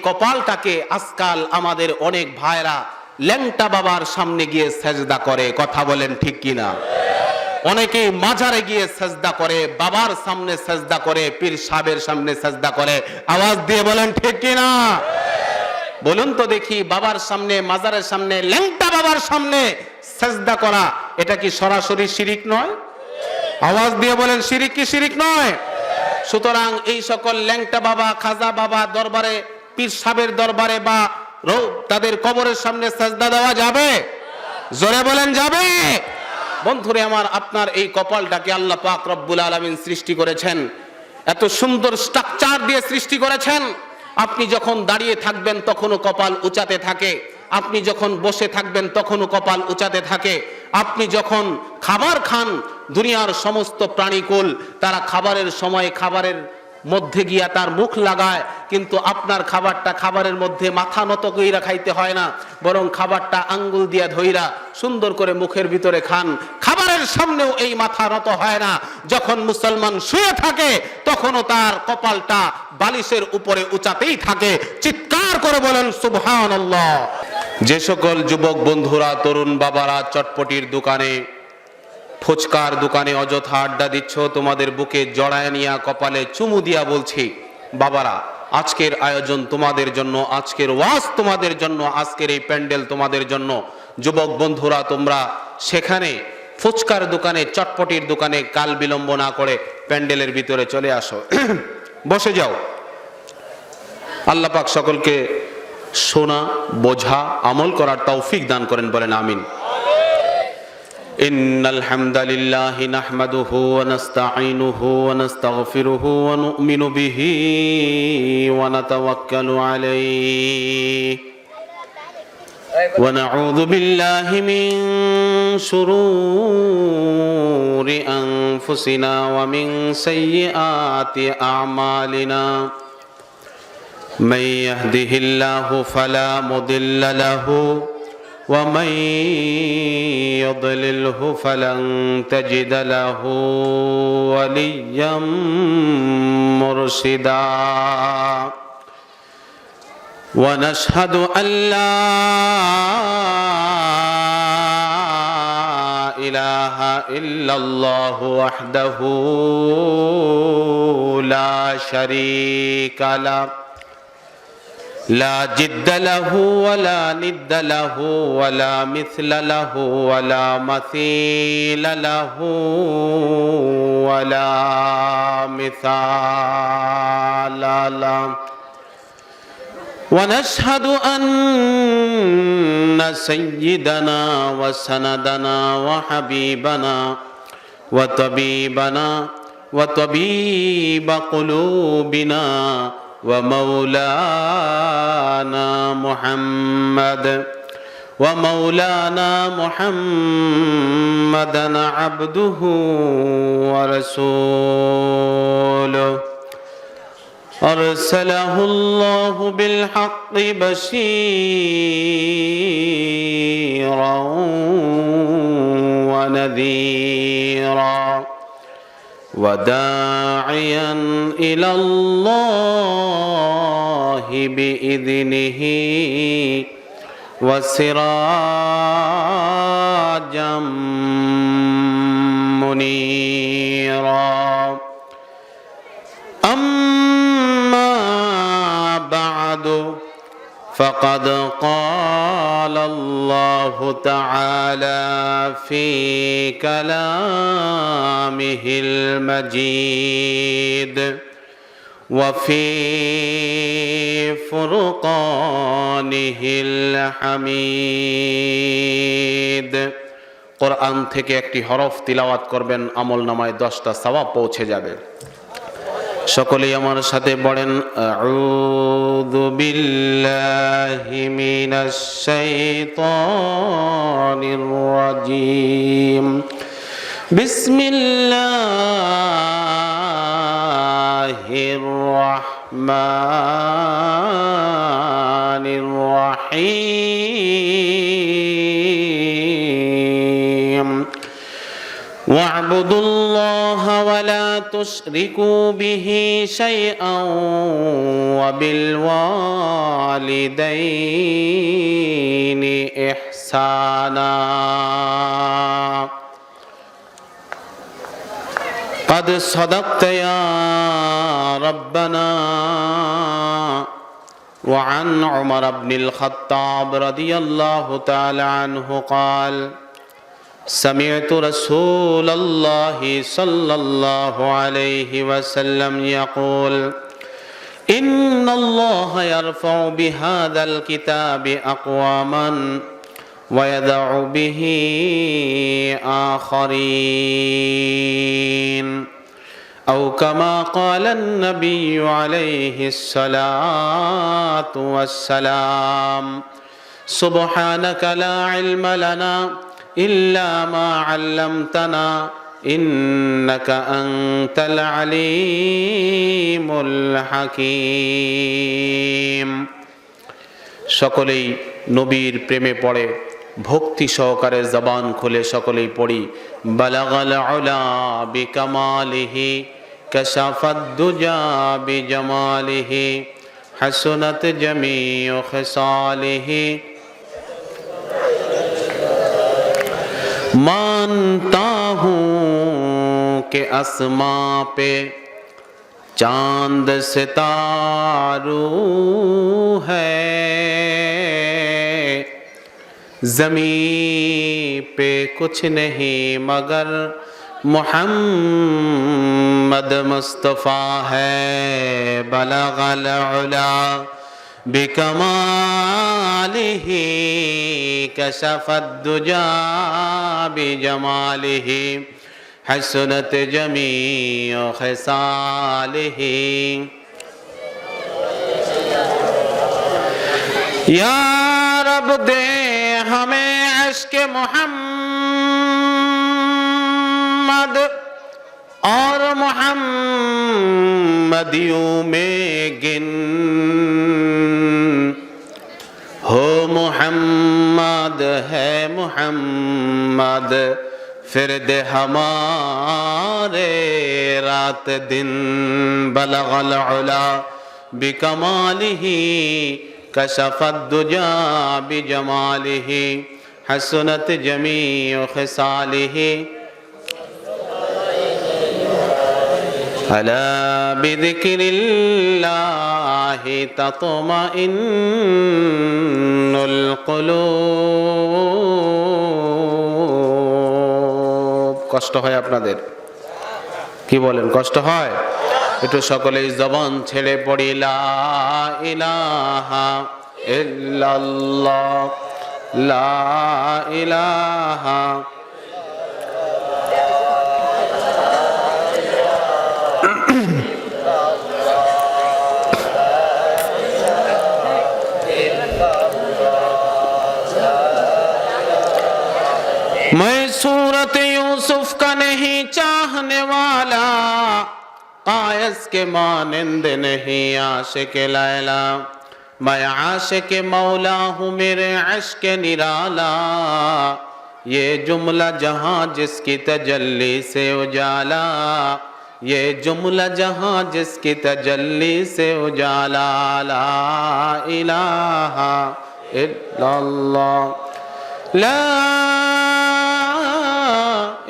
কপালটাকে আজকাল আমাদের অনেক ভাইরা ল্যাংটা বাবার সামনে গিয়ে সেজদা করে, কথা বলেন ঠিক কিনা? অনেকে মাজারে গিয়ে সেজদা করে, বাবার সামনে সেজদা করে, পীর সাহেবের সামনে সেজদা করে। আওয়াজ দিয়ে বলেন ঠিক কিনা? বলুন তো দেখি, বাবার সামনে, মাজারের সামনে, ল্যাংটা বাবার সামনে সেজদা করা এটা কি সরাসরি শিরিক নয়? আওয়াজ দিয়ে বলেন শিরিক কি শিরিক নয়? সুতরাং এই সকল ল্যাংটা বাবা, খাজা বাবা দরবারে, পীর সাহেবের দরবারে বা তাদের কবরের সামনে সেজদা দেওয়া যাবে? জোরে বলেন যাবে? বন্ধুরে আমার, আপনার এই কপালটাকে আল্লাহ পাক রব্বুল আলামিন সৃষ্টি করেছেন, এত সুন্দর স্ট্রাকচার দিয়ে সৃষ্টি করেছেন। আপনি যখন দাঁড়িয়ে থাকবেন তখনও কপাল উঁচাতে থাকে, আপনি যখন বসে থাকবেন তখনও কপাল উঁচাতে থাকে। আপনি যখন খাবার খান, দুনিয়ার সমস্ত প্রাণীকুল তারা খাবারের সময় খাবারের মধ্যে গিয়া তার মুখ লাগায়, কিন্তু আপনার খাবারটা খাবারের মধ্যে মাথা নত কইরা খাইতে হয় না, বরং খাবারটা আঙ্গুল দিয়া ধইরা সুন্দর করে মুখের ভিতরে খান। খাবারের সামনেও এই মাথা নত হয় না। যখন মুসলমান শুয়ে থাকে তখনও তার কপালটা বালিশের উপরে উঁচাতেই থাকে। চিৎকার করে বলেন সুবহানাল্লাহ। যে সকল যুবক বন্ধুরা, তরুণ বাবারা চটপটির দোকানে, ফুচকার দোকানে অযথা আড্ডা দিচ্ছ, তোমাদের বুকে জড়ায় নিয়া কপালে চুমু দিয়া বলছি, বাবারা আজকের আয়োজন তোমাদের জন্য, আজকের ওয়াজ তোমাদের জন্য, আজকের এই প্যান্ডেল তোমাদের জন্য। যুবক বন্ধুরা, তোমরা সেখানে ফুচকার দোকানে, চটপটির দোকানে কাল বিলম্ব না করে প্যান্ডেলের ভিতরে চলে আসো, বসে যাও। আল্লাহ পাক সকলকে শোনা, বোঝা, আমল করার তৌফিক দান করেন, বলেন আমিন। ইন্নাল হামদালিল্লাহি নাহমাদুহু ওয়া নাস্তাঈনুহু ওয়া নাস্তাগফিরুহু ওয়া নু'মিনু বিহি ওয়া নাতাওয়াক্কালু আলাইহি ওয়া নাউযু বিল্লাহি মিন শুরুরি আনফুসিনা ওয়া মিন সাইয়্যাতি আ'মালিনা। মান ইয়াহদিহিল্লাহু ফালা মুদিল্লা লাহু ومن يضلله فلن تجد له وليا مرشدا ونشهد أن لا إله إلا الله وحده لا شريك له لا جد له ولا ند له ولا مثل له ولا مثيل له ولا مثال له ونشهد أن سيدنا وسندنا وحبيبنا وطبيبنا وطبيب قلوبنا ومولانا محمدا عبده ورسوله أرسله الله بالحق بشيرا ونذيرا وداعيا إلى الله بإذنه وسراجا منيرا. أما بعد فقد قال الله تعالى في كلامه المجيد وفي فرقانه الحميد. কোরআন থেকে একটি হরফ তিলাওয়াত করবেন, আমল নামায় 10টা সওয়াব পৌঁছে যাবে। সকলেই আমার সাথে পড়েন, আউযু বিল্লাহি মিনাশ শাইতানির রাজীম, বিসমিল্লাহির রাহমানির রাহিম। ওয়া'বুদুল্লাহা ওয়া লা تشركوا به شيئا وبالوالدين إحسانا قد صدقت يا ربنا. وعن عمر بن الخطاب رضي الله تعالى عنه قال سمعت رسول الله صلى الله عليه وسلم يقول إن الله يرفع بهذا الكتاب أقواما ويدع به آخرين أو كما قال النبي عليه الصلاة والسلام. سبحانك لا علم لنا إلا ما علمتنا إنك أنت العليم الحكيم. সকলেই নবীর প্রেমে পড়ে ভক্তি সহকারে জবান খুলে সকলেই পড়ি বালাগাল উলা বিকামালিহি কাশাফাদ দুজা বিজামালিহি হাসনাত জামিউ খিসালিহি मानता हूँ कि आसमां पे चांद सितारू है, ज़मीं पे कुछ नहीं मगर मुहम्मद मुस्तफ़ा है। बलगल उला बिकमालिही कशफद दुजा बिजमालिही हसनत जमीउ खिसालिही। या रब दे हमें इश्क़ मुहम्मद और मुहम्मदियों में गिन हो मुहम्मद है मुहम्मद फिर दे हमारे रात दिन। बलगल उला बिकमालिही कशफद दुजा बिजमालिही हसनत जमीउ खिसालिही। अला बिज़िक्रिल्लाहि तत्मइन्नुल कुलूब। কষ্ট হয় আপনাদের? কি বলেন, কষ্ট হয়? একটু সকলেই জবান ছেড়ে পড়ি লা ইলাহা ইল্লাল্লাহ লা ইলাহা मैं सूरत यूसुफ का नहीं चाहने वाला, कायस के मानिंद नहीं आशिक लैला। मैं आशिक मौला हूँ मेरे इश्क निराला, ये जुमला जहाँ जिसकी तजल्ली से उजाला, ये जुमला जहाँ जिसकी तजल्ली से उजाला। ला इलाहा इल्लल्लाह ला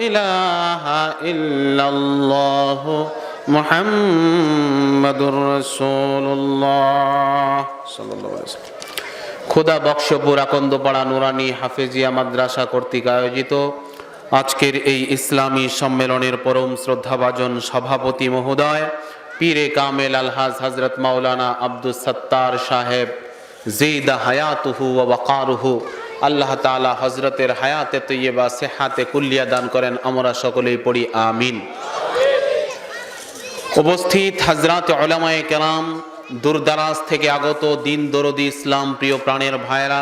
इलाहा इल्लल्लाह मुहम्मदुर रसूलुल्लाह सल्लल्लाहु अलैहि वसल्लम। খোদা বক্সপুর আকন্দপাড়া নুরানি হাফেজিয়া মাদ্রাসা কর্তৃক আয়োজিত আজকের এই ইসলামী সম্মেলনের পরম শ্রদ্ধাভাজন সভাপতি মহোদয় পীরে কামেল আলহাজ হযরত মাওলানা আব্দুস সত্তার সাহেব জিদা হায়াতুহু ওয়া ওয়াকারুহু, আল্লাহ তাআলা হযরতের হায়াতে তৈয়বা সেহাতে কুল্লিয়া দান করেন। আমরা সকলেই পড়ি আমিন। উপস্থিত হযরত উলামায়ে কেরাম, দূরদারাজ থেকে আগত দিন দরদি ইসলাম প্রিয় প্রাণের ভাইরা,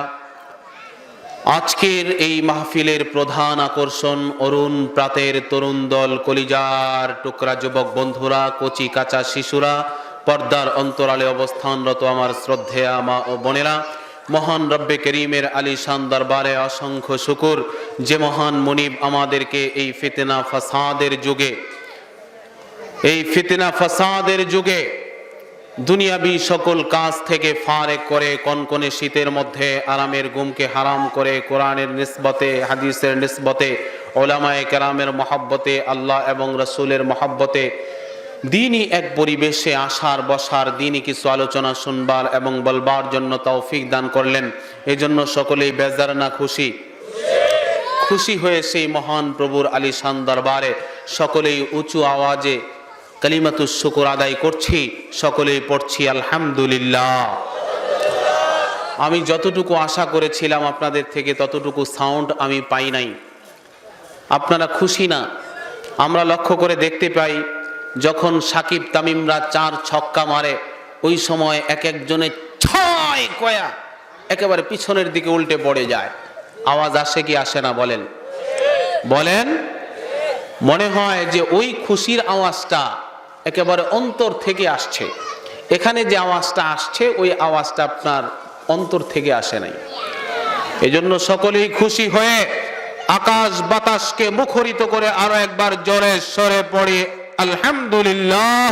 আজকের এই মাহফিলের প্রধান আকর্ষণ অরুণ প্রাতের তরুণ দল, কলিজার টুকরা যুবক বন্ধুরা, কচি কাঁচা শিশুরা, পর্দার অন্তরালে অবস্থানরত আমার শ্রদ্ধেয়া মা ও বোনেরা, মহান রব্বে করিমের আলিশান দরবারে অসংখ্য শুকুর যে মহান মুনিব আমাদেরকে এই ফিতনা ফাসাদের যুগে এই ফিতনা ফাসাদের যুগে দুনিয়াবি সকল কাজ থেকে ফারেক করে কনকনে শীতের মধ্যে আরামের ঘুমকে হারাম করে কোরআনের নিসবতে, হাদিসের নিসবতে, উলামায়ে কেরামের মহব্বতে, আল্লাহ এবং রাসূলের মহব্বতে দ্বীনি এক পরিবেশে আসার বসার, দ্বীনি কিছু আলোচনা শুনবার এবং বলবার জন্য তৌফিক দান করলেন। এই জন্য সকলেই বেজার না খুশি? খুশি হয়ে সেই মহান প্রভুর আলিশান দরবারে সকলেই উঁচু আওয়াজে কালিমাতুশ শুকর আদায় করছি, সকলেই পড়ছি আলহামদুলিল্লাহ। আমি যতটুকু আশা করেছিলাম আপনাদের থেকে ততটুকু সাউন্ড আমি পাই নাই। আপনারা খুশি না? আমরা লক্ষ্য করে দেখতে পাই যখন সাকিব তামিমরা 4 ছক্কা মারে ওই সময় এক একজনের 6 কয়া একেবারে পিছনের দিকে উল্টে পড়ে যায়। আওয়াজ আসে কি আসে না বলেন? বলেন। মনে হয় যে ওই খুশির আওয়াজটা একেবারে অন্তর থেকে আসছে। এখানে যে আওয়াজটা আসছে ওই আওয়াজটা আপনার অন্তর থেকে আসে নাই। এজন্য সকলেই খুশি হয়ে আকাশ বাতাসকে মুখরিত করে আরো একবার জোরে সরে পড়ি আলহামদুলিল্লাহ।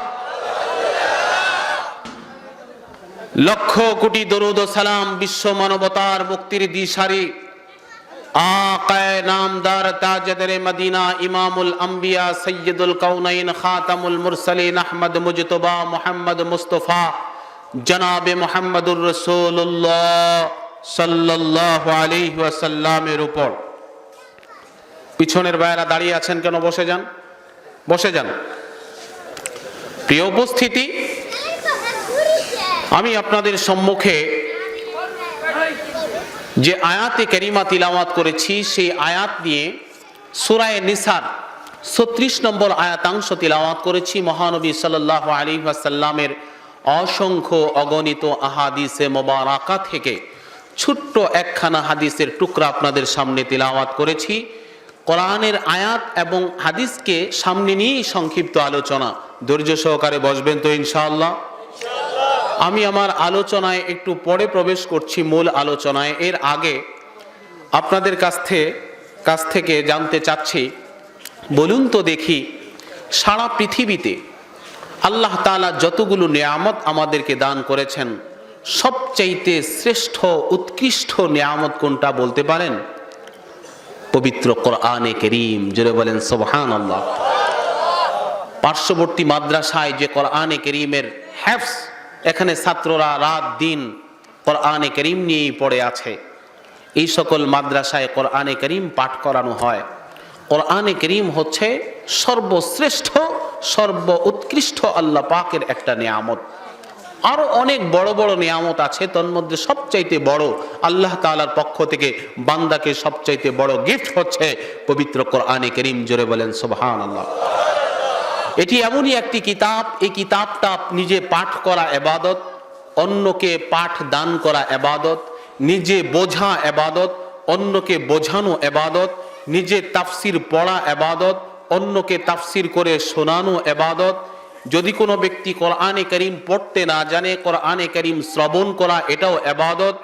লক্ষ কোটি দরুদ ও সালাম বিশ্ব মানবতার মুক্তির দিশারি আকায়ে নামদার তাজদার মদিনা ইমামুল আম্বিয়া সৈয়দুল কাউনাইন খাতামুল মুরসালিন আহমদ মুজতবা মুহাম্মদ মুস্তাফা জনাবে মুহাম্মদুর রাসূলুল্লাহ সাল্লাল্লাহু আলাইহি ওয়াসাল্লামের উপর। পিছনের ভাইরা দাঁড়িয়ে আছেন কেন? বসে যান, বসে যান। প্রিয় উপস্থিতি, আমি আপনাদের সম্মুখে যে আয়াতে কারিমা তিলাওয়াত করেছি সেই আয়াত নিয়ে সূরা নিসার 36 নম্বর আয়াতাংশ তিলাওয়াত করেছি। মহানবী সাল্লাল্লাহু আলাইহি ওয়াসাল্লামের অসংখ্য অগণিত আহাদিসে মোবারাকা থেকে ছোট্ট একখানা হাদিসের টুকরা আপনাদের সামনে তিলাওয়াত করেছি। কোরআনের আয়াত এবং হাদিসকে সামনে নিয়েই সংক্ষিপ্ত আলোচনা। ধৈর্য সহকারে বসবেন তো ইনশাআল্লাহ? আমি আমার আলোচনায় একটু পরে প্রবেশ করছি মূল আলোচনায়। এর আগে আপনাদের কাছ থেকে জানতে চাচ্ছি, বলুন তো দেখি, সারা পৃথিবীতে আল্লাহ তাআলা যতগুলো নিয়ামত আমাদেরকে দান করেছেন সবচাইতে শ্রেষ্ঠ উৎকৃষ্ট নিয়ামত কোনটা বলতে পারেন? পবিত্র কোরআনে কারীম। জোরে বলেন সুবহানাল্লাহ। পার্শ্ববর্তী মাদ্রাসায় যে কোরআনে কারীমের হেফজ, এখানে ছাত্ররা রাত দিন কোরআনে কারীম নিয়েই পড়ে আছে। এই সকল মাদ্রাসায় কোরআনে কারীম পাঠ করানো হয়। কোরআনে কারীম হচ্ছে সর্বশ্রেষ্ঠ সর্ব উৎকৃষ্ট আল্লাহ পাকের একটা নিয়ামত। আরো অনেক বড় বড় নিয়ামত আছে, তার মধ্যে সবচাইতে বড় আল্লাহ তাআলার পক্ষ থেকে বান্দাকে সবচাইতে বড় গিফট হচ্ছে পবিত্র কোরআনে কারীম। জোরে বলেন সুবহানাল্লাহ। এটি এমনই একটি কিতাব, এই কিতাবটা নিজে পাঠ করা ইবাদত, অন্যকে পাঠ দান করা ইবাদত, নিজে বোঝা ইবাদত, অন্যকে বোঝানো ইবাদত, নিজে তাফসির পড়া ইবাদত, অন্যকে তাফসির করে শোনানো ইবাদত। যদি কোনো ব্যক্তি কোরআনে কারীম পড়তে না জানে, কোরআনে কারীম শ্রবণ করা এটাও ইবাদত।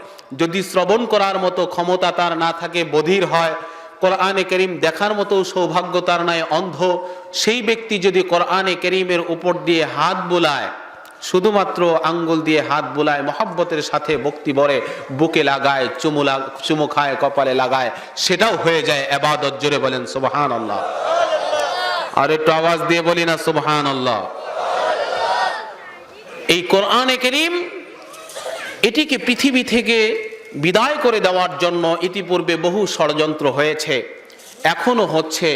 যদি শ্রবণ করার মতো ক্ষমতা তার না থাকে, বধির হয়, কোরআনে কারীম দেখার মতো সৌভাগ্য তার নাই, অন্ধ, সেই ব্যক্তি যদি কোরআনে কারীমের উপর দিয়ে হাত বুলায়, শুধুমাত্র আঙ্গুল দিয়ে হাত বুলায়, মহব্বতের সাথে ভক্তি ভরে বুকে লাগায়, চুমু খায়, কপালে লাগায়, সেটাও হয়ে যায় ইবাদত। জোরে বলেন সুবহানাল্লাহ। আর একটু আওয়াজ দিয়ে বলি না সুবহানাল্লাহ। এই কোরআনে কারীম, এটিকে পৃথিবী থেকে বিদায় করে দেওয়ার জন্য ইতিপূর্বে বহু ষড়যন্ত্র হয়েছে, এখনো হচ্ছে,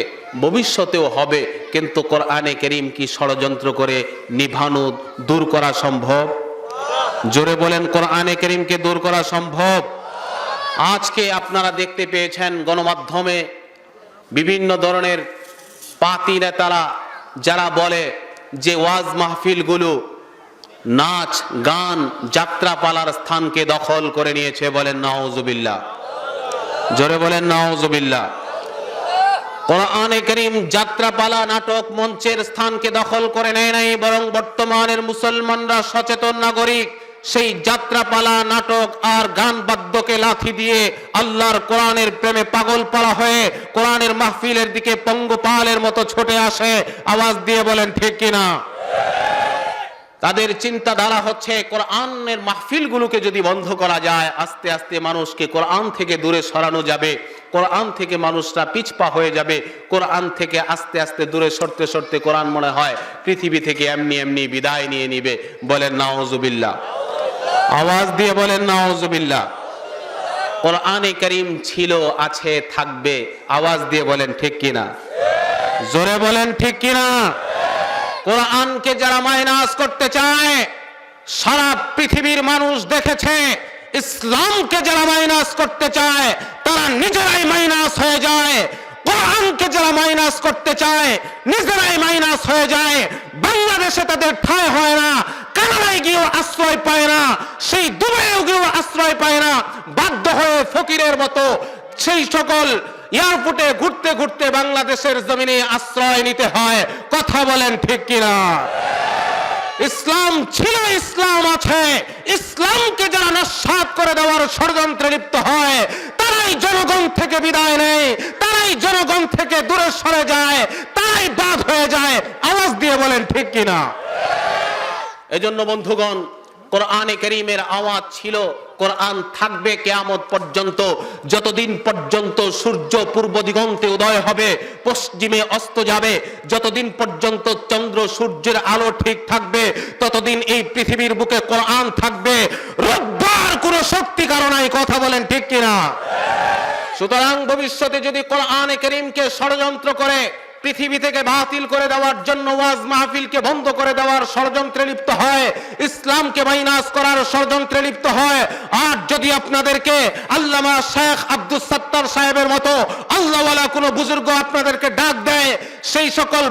ভবিষ্যতেও হবে। কিন্তু কোরআনে কারীম কি ষড়যন্ত্র করে নিভানো, দূর করা সম্ভব? জোরে বলেন, কোরআনে কারীমকে দূর করা সম্ভব? আজকে আপনারা দেখতে পেয়েছেন গণমাধ্যমে বিভিন্ন ধরনের পাতি নেতারা যারা বলে যে ওয়াজ মাহফিলগুলো নাচ গান যাত্রাপালার স্থানকে দখল করে নিয়েছে। বলেন নাউজুবিল্লাহ। জোরে বলেন নাউজুবিল্লাহ। কোরআনে কারীম যাত্রাপালা নাটক মঞ্চের স্থানকে দখল করে নেয় নাই, বরং বর্তমানের মুসলমানরা সচেতন নাগরিক, সেই যাত্রাপালা, নাটক আর গান বাদ্যকে লাথি দিয়ে আল্লাহর কোরআনের প্রেমে পাগল পালা হয়ে কোরআনের মাহফিলের দিকে পঙ্গপালের মতো ছুটে আসে। আওয়াজ দিয়ে বলেন ঠিক কিনা? তাদের চিন্তাধারা হচ্ছে কোরআনের মাহফিলগুলোকে যদি বন্ধ করা যায়, আস্তে আস্তে মানুষকে কোরআন থেকে দূরে সরানো যাবে, কোরআন থেকে মানুষরা পিছপা হয়ে যাবে, কোরআন থেকে আস্তে আস্তে দূরে সরতে সরতে কোরআন মনে হয় পৃথিবী থেকে এমনি এমনি বিদায় নিয়ে নিবে। বলেন নাউজুবিল্লাহ। আওয়াজ দিয়ে বলেন নাউজুবিল্লাহ। কোরআনে কারীম ছিল, আছে, থাকবে। আওয়াজ দিয়ে বলেন ঠিক কিনা? জোরে বলেন ঠিক কিনা? কোরআনকে যারা মাইনাস করতে চায়, সারা পৃথিবীর মানুষ দেখেছে, ইসলামকে যারা মাইনাস করতে চায় তারা নিজেরাই মাইনাস হয়ে যায়। কোরআনকে যারা মাইনাস করতে চায় নিজেরাই মাইনাস হয়ে যায়। বাংলাদেশে তাদের ঠাঁই হয় না, কানাডায় গিয়েও আশ্রয় পায় না, সেই দুবাইও গিয়েও আশ্রয় পায় না। বাধ্য হয়ে ফকিরের মতো সেই সকল এয়ারপোর্টে ঘুরতে ঘুরতে বাংলাদেশের জমিনে আশ্রয় নিতে হয়। কথা বলেন ঠিক কিনা? ইসলাম ছিল, ইসলাম আছে। ইসলামকে যারা নস্যাৎ করে দেওয়ার ষড়যন্ত্রে লিপ্ত হয় তারাই জনগণ থেকে বিদায় নেয়, তারাই জনগণ থেকে দূরে সরে যায়, তারাই বাদ হয়ে যায়। আওয়াজ দিয়ে বলেন ঠিক কিনা? এজন্য বন্ধুগণ, কোরআনে কারীমের আওয়াজ ছিল, কোরআন থাকবে কিয়ামত পর্যন্ত। যতদিন পর্যন্ত সূর্য পূর্ব দিগন্তে উদয় হবে, পশ্চিমে অস্ত যাবে, যতদিন পর্যন্ত চন্দ্র সূর্যের আলো ঠিক থাকবে, ততদিন এই পৃথিবীর বুকে কোরআন থাকবে। রব্বার কোনো শক্তি কারো নাই। কথা বলেন ঠিক কিনা? সুতরাং ভবিষ্যতে যদি কোরআনে কারীমকে ষড়যন্ত্র করে পৃথিবী থেকে বাতিল করে দেওয়ার জন্য ওয়াজ মাহফিলকে বন্ধ করে দেওয়ার ষড়যন্ত্রে লিপ্ত হয়, ইসলামকে মাইনাস করার ষড়যন্ত্রে লিপ্ত হয়, আর যদি আপনাদেরকে আল্লামা শেখ আব্দুস সাত্তার সাহেবের মতো আল্লাহওয়ালা কোনো বুজুর্গ আপনাদেরকে ডাক দেয়, সেই সকল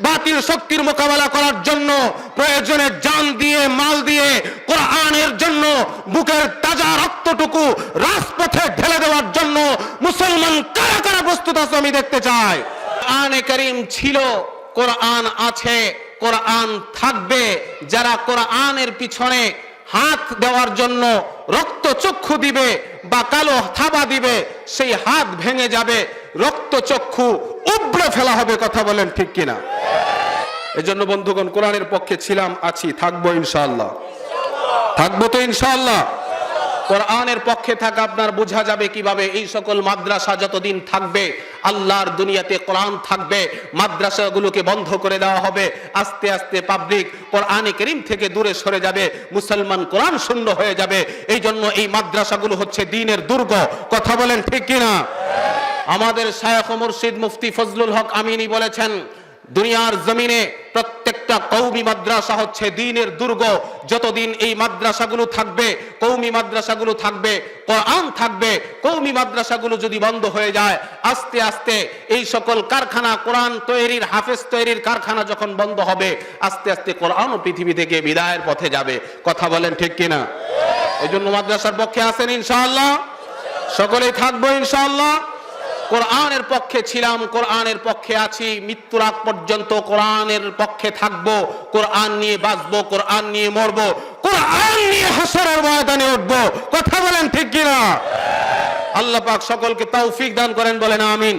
বাতিল শক্তির মোকাবেলা করার জন্য প্রয়োজনে জান দিয়ে, মাল দিয়ে, কোরআনের জন্য বুকের তাজা রক্তটুকু রাজপথে ঢেলে দেওয়ার জন্য মুসলমান কারা কারা প্রস্তুত আছে আমি দেখতে চাই। কোরআনে কারীম ছিল, কোরআন আছে, কোরআন থাকবে। যারা কোরআনের পিছনে হাত দেওয়ার জন্য রক্ত চক্ষু দিবে বা কালো থাবা দিবে, সেই হাত ভেঙে যাবে, রক্ত চক্ষু উবড়ে ফেলা হবে। কথা বলেন ঠিক কিনা? এজন্য বন্ধুগণ, কোরআনের পক্ষে ছিলাম, আছি, থাকবো ইনশাআল্লাহ। থাকবো তো ইনশাআল্লাহ। কোরআনের পক্ষে থাকা আপনার বোঝা যাবে কিভাবে? এই সকল মাদ্রাসা যতদিন থাকবে, আল্লাহর দুনিয়াতে কোরআন থাকবে, মাদ্রাসাগুলোকে বন্ধ করে দেওয়া হবে, আস্তে আস্তে পাবলিক কোরআনে কারীম থেকে দূরে সরে যাবে, মুসলমান কোরআন শূন্য হয়ে যাবে। এই জন্য এই মাদ্রাসাগুলো হচ্ছে দ্বীনের দুর্গ। কথা বলেন ঠিক কিনা? আমাদের শায়খ ও মুর্শিদ মুফতি ফজলুল হক আমিনী বলেছেন, দুনিয়ার জমিনে প্রত্যেকটা কওমি মাদ্রাসা হচ্ছে দ্বীনের দুর্গ। যতদিন এই মাদ্রাসাগুলো থাকবে, কওমি মাদ্রাসাগুলো থাকবে, কোরআন থাকবে, কওমি মাদ্রাসাগুলো যদি বন্ধ হয়ে যায়, আস্তে আস্তে এই সকল কারখানা, কোরআন তৈরির, হাফেজ তৈরির কারখানা যখন বন্ধ হবে, আস্তে আস্তে কোরআনও পৃথিবী থেকে বিদায়ের পথে যাবে। কথা বলেন ঠিক কিনা? এই জন্য মাদ্রাসার পক্ষে আছেন ইনশাআল্লাহ? সকলেই থাকবো ইনশাআল্লাহ। কোরআনের পক্ষে ছিলাম, কোরআনের পক্ষে আছি, মৃত্যুর আগ পর্যন্ত কোরআনের পক্ষে থাকবো, কোরআন নিয়ে বাঁচবো, কোরআন নিয়ে মরবো, কোরআন নিয়ে হাসরের ময়দানে উঠবো। কথা বলেন ঠিক কিনা? আল্লাহ পাক সকলকে তৌফিক দান করেন, বলেন আমিন।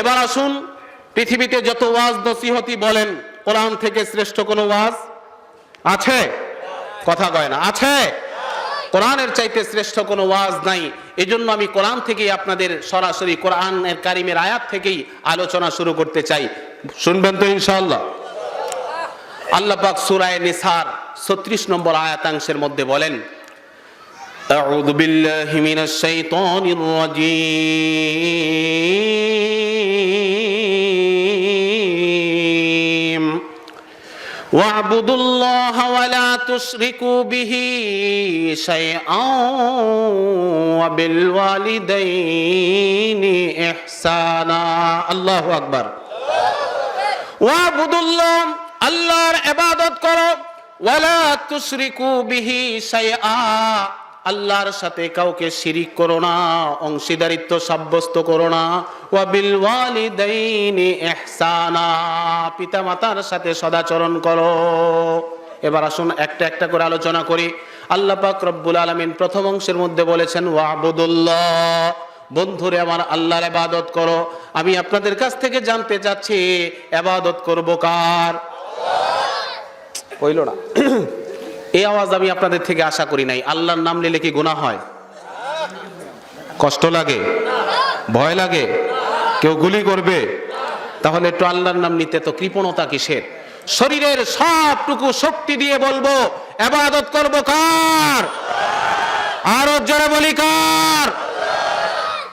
এবার আসুন, পৃথিবীতে যত ওয়াজ নসিহতি বলেন, কোরআন থেকে শ্রেষ্ঠ কোনো ওয়াজ আছে? কথা কয় না। আছে? কোরআনের চাইতে শ্রেষ্ঠ কোনো ওয়াজ নাই। এজন্য আমি কোরআন থেকেই আপনাদের সরাসরি কোরআনের কারিমের আয়াত থেকেই আলোচনা শুরু করতে চাই। শুনবেন তো ইনশাআল্লাহ? আল্লাহ পাক সূরা নিসার 36 নম্বর আয়াতাংশের মধ্যে বলেন, আউযু বিল্লাহি মিনাশ শাইতানির রাজীম ওয়া'বুদুল্লাহা ওয়া লা তুশরিকু বিহি শাইআন ওয়া বিল ওয়ালিদাইনি ইহসানা। আল্লাহু আকবার। ওয়া'বুদুল্লাহ, আল্লাহর ইবাদত করো, ওয়া লা তুশরিকু বিহি শাইআ, আল্লাহর সাথে কাউকে শিরিক করো না, অংশীদারিত্ব সাব্যস্ত করো না। ওয়া বিল ওয়ালিদাইনি ইহসানা, পিতামাতার সাথে সদাচরণ করো। এবার আসুন একটা একটা করে আলোচনা করি। আল্লাহ পাক রব্বুল আলামিন প্রথম অংশের মধ্যে বলেছেন ওয়াবুদুল্লাহ, বন্ধুরে আমার আল্লাহর ইবাদত করো। আমি আপনাদের কাছ থেকে জানতে চাচ্ছি ইবাদত করব কার? কইলো না এই আওয়াজ আমি আপনাদের থেকে আশা করি নাই। আল্লাহর নাম নিলে কি গুনাহ হয়? কষ্ট লাগে? ভয় লাগে? কেউ গুলি করবে? তাহলে একটু আল্লাহর নাম নিতে তো কৃপণতা কিসের? শরীরের সবটুকু শক্তি দিয়ে বলবো ইবাদত করব কার? আরো জোরে বলি কার?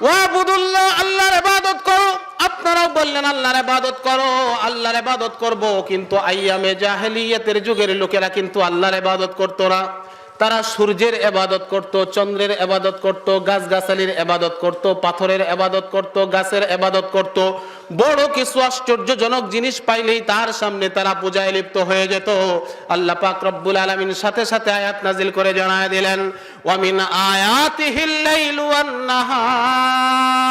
ওয়াবুদুল্লাহ, আল্লাহর ইবাদত করো। আপনারাও বললেন আল্লাহর ইবাদত করো, আল্লাহর ইবাদত করব। কিন্তু আইয়ামে জাহেলিয়াতের যুগের লোকেরা কিন্তু আল্লাহর ইবাদত করতো না। তারা সূর্যের ইবাদত করত, চন্দ্রের ইবাদত করত, গাছগাছালির ইবাদত করত, পাথরের ইবাদত করত, গাছের ইবাদত করত। বড় কিছু আশ্চর্যজনক জিনিস পাইলেই তার সামনে তারা পূজায় লিপ্ত হয়ে যেত। আল্লাহ পাক রব্বুল আলামিন সাথে সাথে আয়াত নাজিল করে জানায় দিলেন ওয়া মিন আয়াতিহিল লাইলু ওয়ান নাহার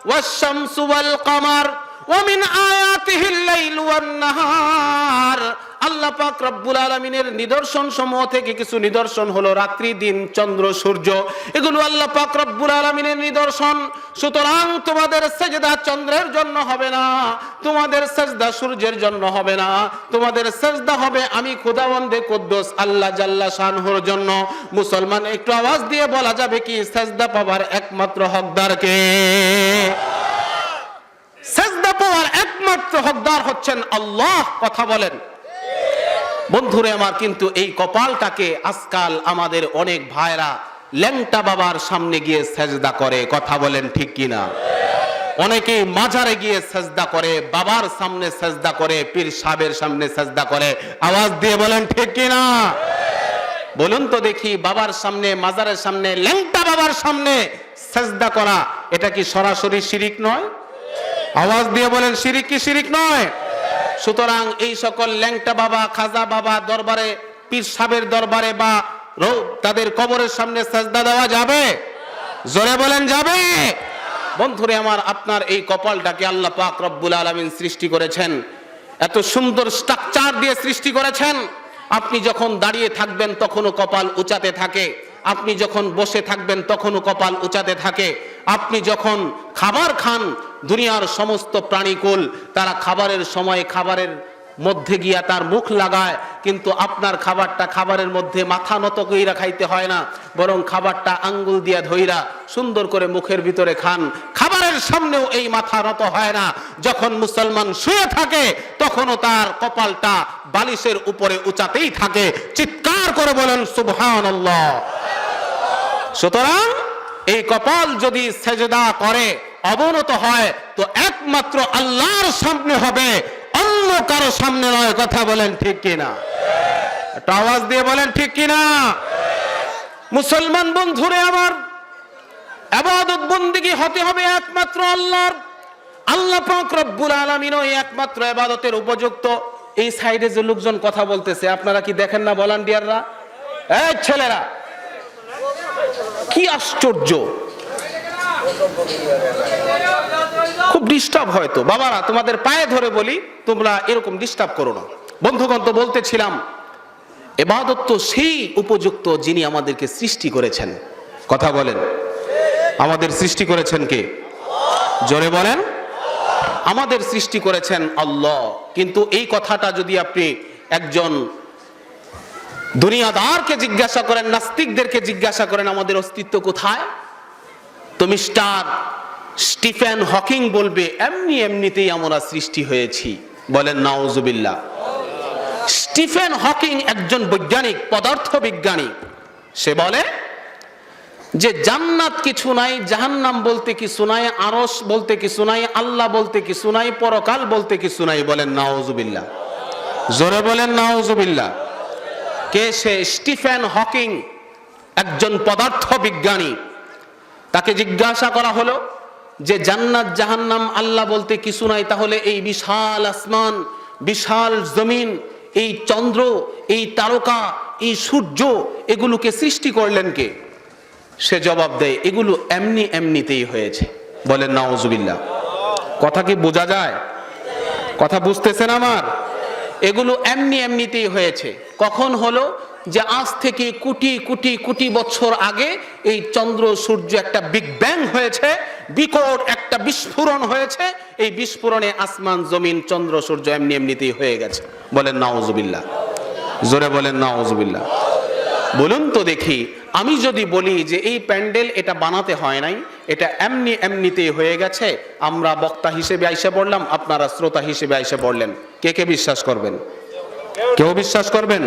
ওয়াশ শামসু ওয়াল কমার ওয়া মিন আয়াতিহিল লাইলু ওয়ান নাহার। আল্লাহ পাক রব্বুল আলামিনের নিদর্শন সমূহ থেকে কিছু নিদর্শন হলো রাত্রি, দিন, চন্দ্র, সূর্য। এগুলো আল্লাহ পাক রব্বুল আলামিনের নিদর্শন। সুতরাং তোমাদের সিজদা চন্দ্রের জন্য হবে না, তোমাদের সিজদা সূর্যের জন্য হবে না, তোমাদের সিজদা হবে আমি খোদাবন্দে কুদ্দুস আল্লাহ জাল্লা শানহুর জন্য। মুসলমান একটু আওয়াজ দিয়ে বলা যাবে কি সিজদা পাওয়ার একমাত্র হকদার কে? সিজদা পাওয়ার একমাত্র হকদার হচ্ছেন আল্লাহ। কথা বলেন বন্ধুরে আমার। কিন্তু এই কপালটাকে আজকাল আমাদের অনেক ভাইরা ল্যাংটা বাবার সামনে গিয়ে সেজদা করে। কথা বলেন ঠিক কিনা? অনেকেই মাজারে গিয়ে সেজদা করে, বাবার সামনে সেজদা করে, পীর সাহেবের সামনে সেজদা করে। আওয়াজ দিয়ে বলেন ঠিক কিনা? বলুন তো দেখি, বাবার সামনে, মাজারের সামনে, ল্যাংটা বাবার সামনে সেজদা করা এটা কি সরাসরি শিরিক নয়? আওয়াজ দিয়ে বলেন শিরিক কি শিরিক নয়? সুতরাং এই সকল ল্যাংটা বাবা, খাজা বাবা দরবারে, পীর সাহেবের দরবারে বা তাদের কবরের সামনে সেজদা দেওয়া যাবে? জোরে বলেন যাবে? বন্ধুরে আমার, আপনার এই কপালটাকে আল্লাহ পাক রব্বুল আলামিন সৃষ্টি করেছেন, এত সুন্দর স্ট্রাকচার দিয়ে সৃষ্টি করেছেন। আপনি যখন দাঁড়িয়ে থাকবেন তখনও কপাল উঁচাতে থাকে, আপনি যখন বসে থাকবেন তখনও কপাল উঁচাতে থাকে। আপনি যখন খাবার খান, দুনিয়ার সমস্ত প্রাণীকুল তারা খাবারের সময় খাবারের মধ্যে গিয়া তার মুখ লাগায়, কিন্তু আপনার খাবারটা খাবারের মধ্যে মাথা নত কইরা খাইতে হয় না, বরং খাবারটা আঙ্গুল দিয়া ধইরা সুন্দর করে মুখের ভিতরে খান। খাবারের সামনেও এই মাথা নত হয় না। যখন মুসলমান শুয়ে থাকে তখনও তার কপালটা বালিশের উপরে উঁচাতেই থাকে। চিৎকার করে বলেন সুবহানাল্লাহ। সুতরাং এই কপাল যদি সেজদা করে অবনত হয় তো একমাত্র আল্লাহর সামনে হবে, অন্য কারো সামনে নয়। কথা বলেন ঠিক কিনা? একটা আওয়াজ দিয়ে বলেন ঠিক কিনা? মুসলমান বন্ধুরে আমার, ইবাদত বন্দেগী হতে হবে একমাত্র আল্লাহর। আল্লাহ পাক রব্বুল আলামিন ওই একমাত্র ইবাদতের উপযুক্ত। এই সাইডে যে লোকজন কথা বলতেছে আপনারা কি দেখেন না? ভলান্টিয়াররা, এই ছেলেরা, কি আশ্চর্য! খুব ডিস্টার্ব হয় তো। বাবারা, তোমাদের পায়ে ধরে বলি, তোমরা এরকম ডিস্টার্ব করো না। বন্ধুগণ, তো বলতেছিলাম ইবাদত তো সেই উপযুক্ত যিনি আমাদেরকে সৃষ্টি করেছেন। কথা বলেন, আমাদের সৃষ্টি করেছেন কে? জোরে বলেন। আমাদের সৃষ্টি করেছেন আল্লাহ। কিন্তু এই কথাটা যদি আপনি একজন দুনিয়াদারকে জিজ্ঞাসা করেন, নাস্তিকদেরকে জিজ্ঞাসা করেন আমাদের অস্তিত্ব কোথায়, তো মিস্টার স্টিফেন হকিং বলবে এমনি এমনিতেই আমরা সৃষ্টি হয়েছি। বলেন নাউজুবিল্লাহ। স্টিফেন হকিং একজন বৈজ্ঞানিক, পদার্থ বিজ্ঞানী। সে বলে যে জান্নাত কিছু নাই, জাহান্নাম বলতে কিছু নাই, আরশ বলতে কিছু নাই, আল্লাহ বলতে কিছু নাই, পরকাল বলতে কিছু নাই। বলেন নাউজুবিল্লাহ। জোরে বলেন নাউজুবিল্লাহ। কে সে? স্টিফেন হকিং, একজন পদার্থ বিজ্ঞানী। তাকে জিজ্ঞাসা করা হলো যে জান্নাত জাহান্নাম আল্লাহ বলতে কিছু নাই, তাহলে এই বিশাল আসমান, বিশাল জমিন, এই চন্দ্র, এই তারকা, এই সূর্য, এগুলোকে সৃষ্টি করলেন কে? সে জবাব দেয় এগুলো এমনি এমনিতেই হয়েছে। বলেন নাউজুবিল্লাহ। কথা কি বোঝা যায়? কথা বুঝতেছেন আমার? এগুলো এমনি এমনিতেই হয়েছে। কখন হলো? যে আজ থেকে কোটি কোটি কোটি বছর আগে এই চন্দ্র সূর্য একটা বিগ ব্যাং হয়েছে, বিকট একটা বিস্ফোরণ হয়েছে। এই বিস্ফোরণে আসমান জমিন চন্দ্র সূর্য এমনি এমনিতেই হয়ে গেছে। বলেন নাউজুবিল্লাহ, জোরে বলেন নাউজুবিল্লাহ। বলুন তো দেখি, আমি যদি বলি যে এই প্যান্ডেল এটা বানাতে হয় নাই, এটা এমনি এমনিতেই হয়ে গেছে, আমরা বক্তা হিসেবে আইসে পড়লাম, আপনারা শ্রোতা হিসেবে আইসে পড়লেন, কে কে বিশ্বাস করবেন? কেউ বিশ্বাস করবেন?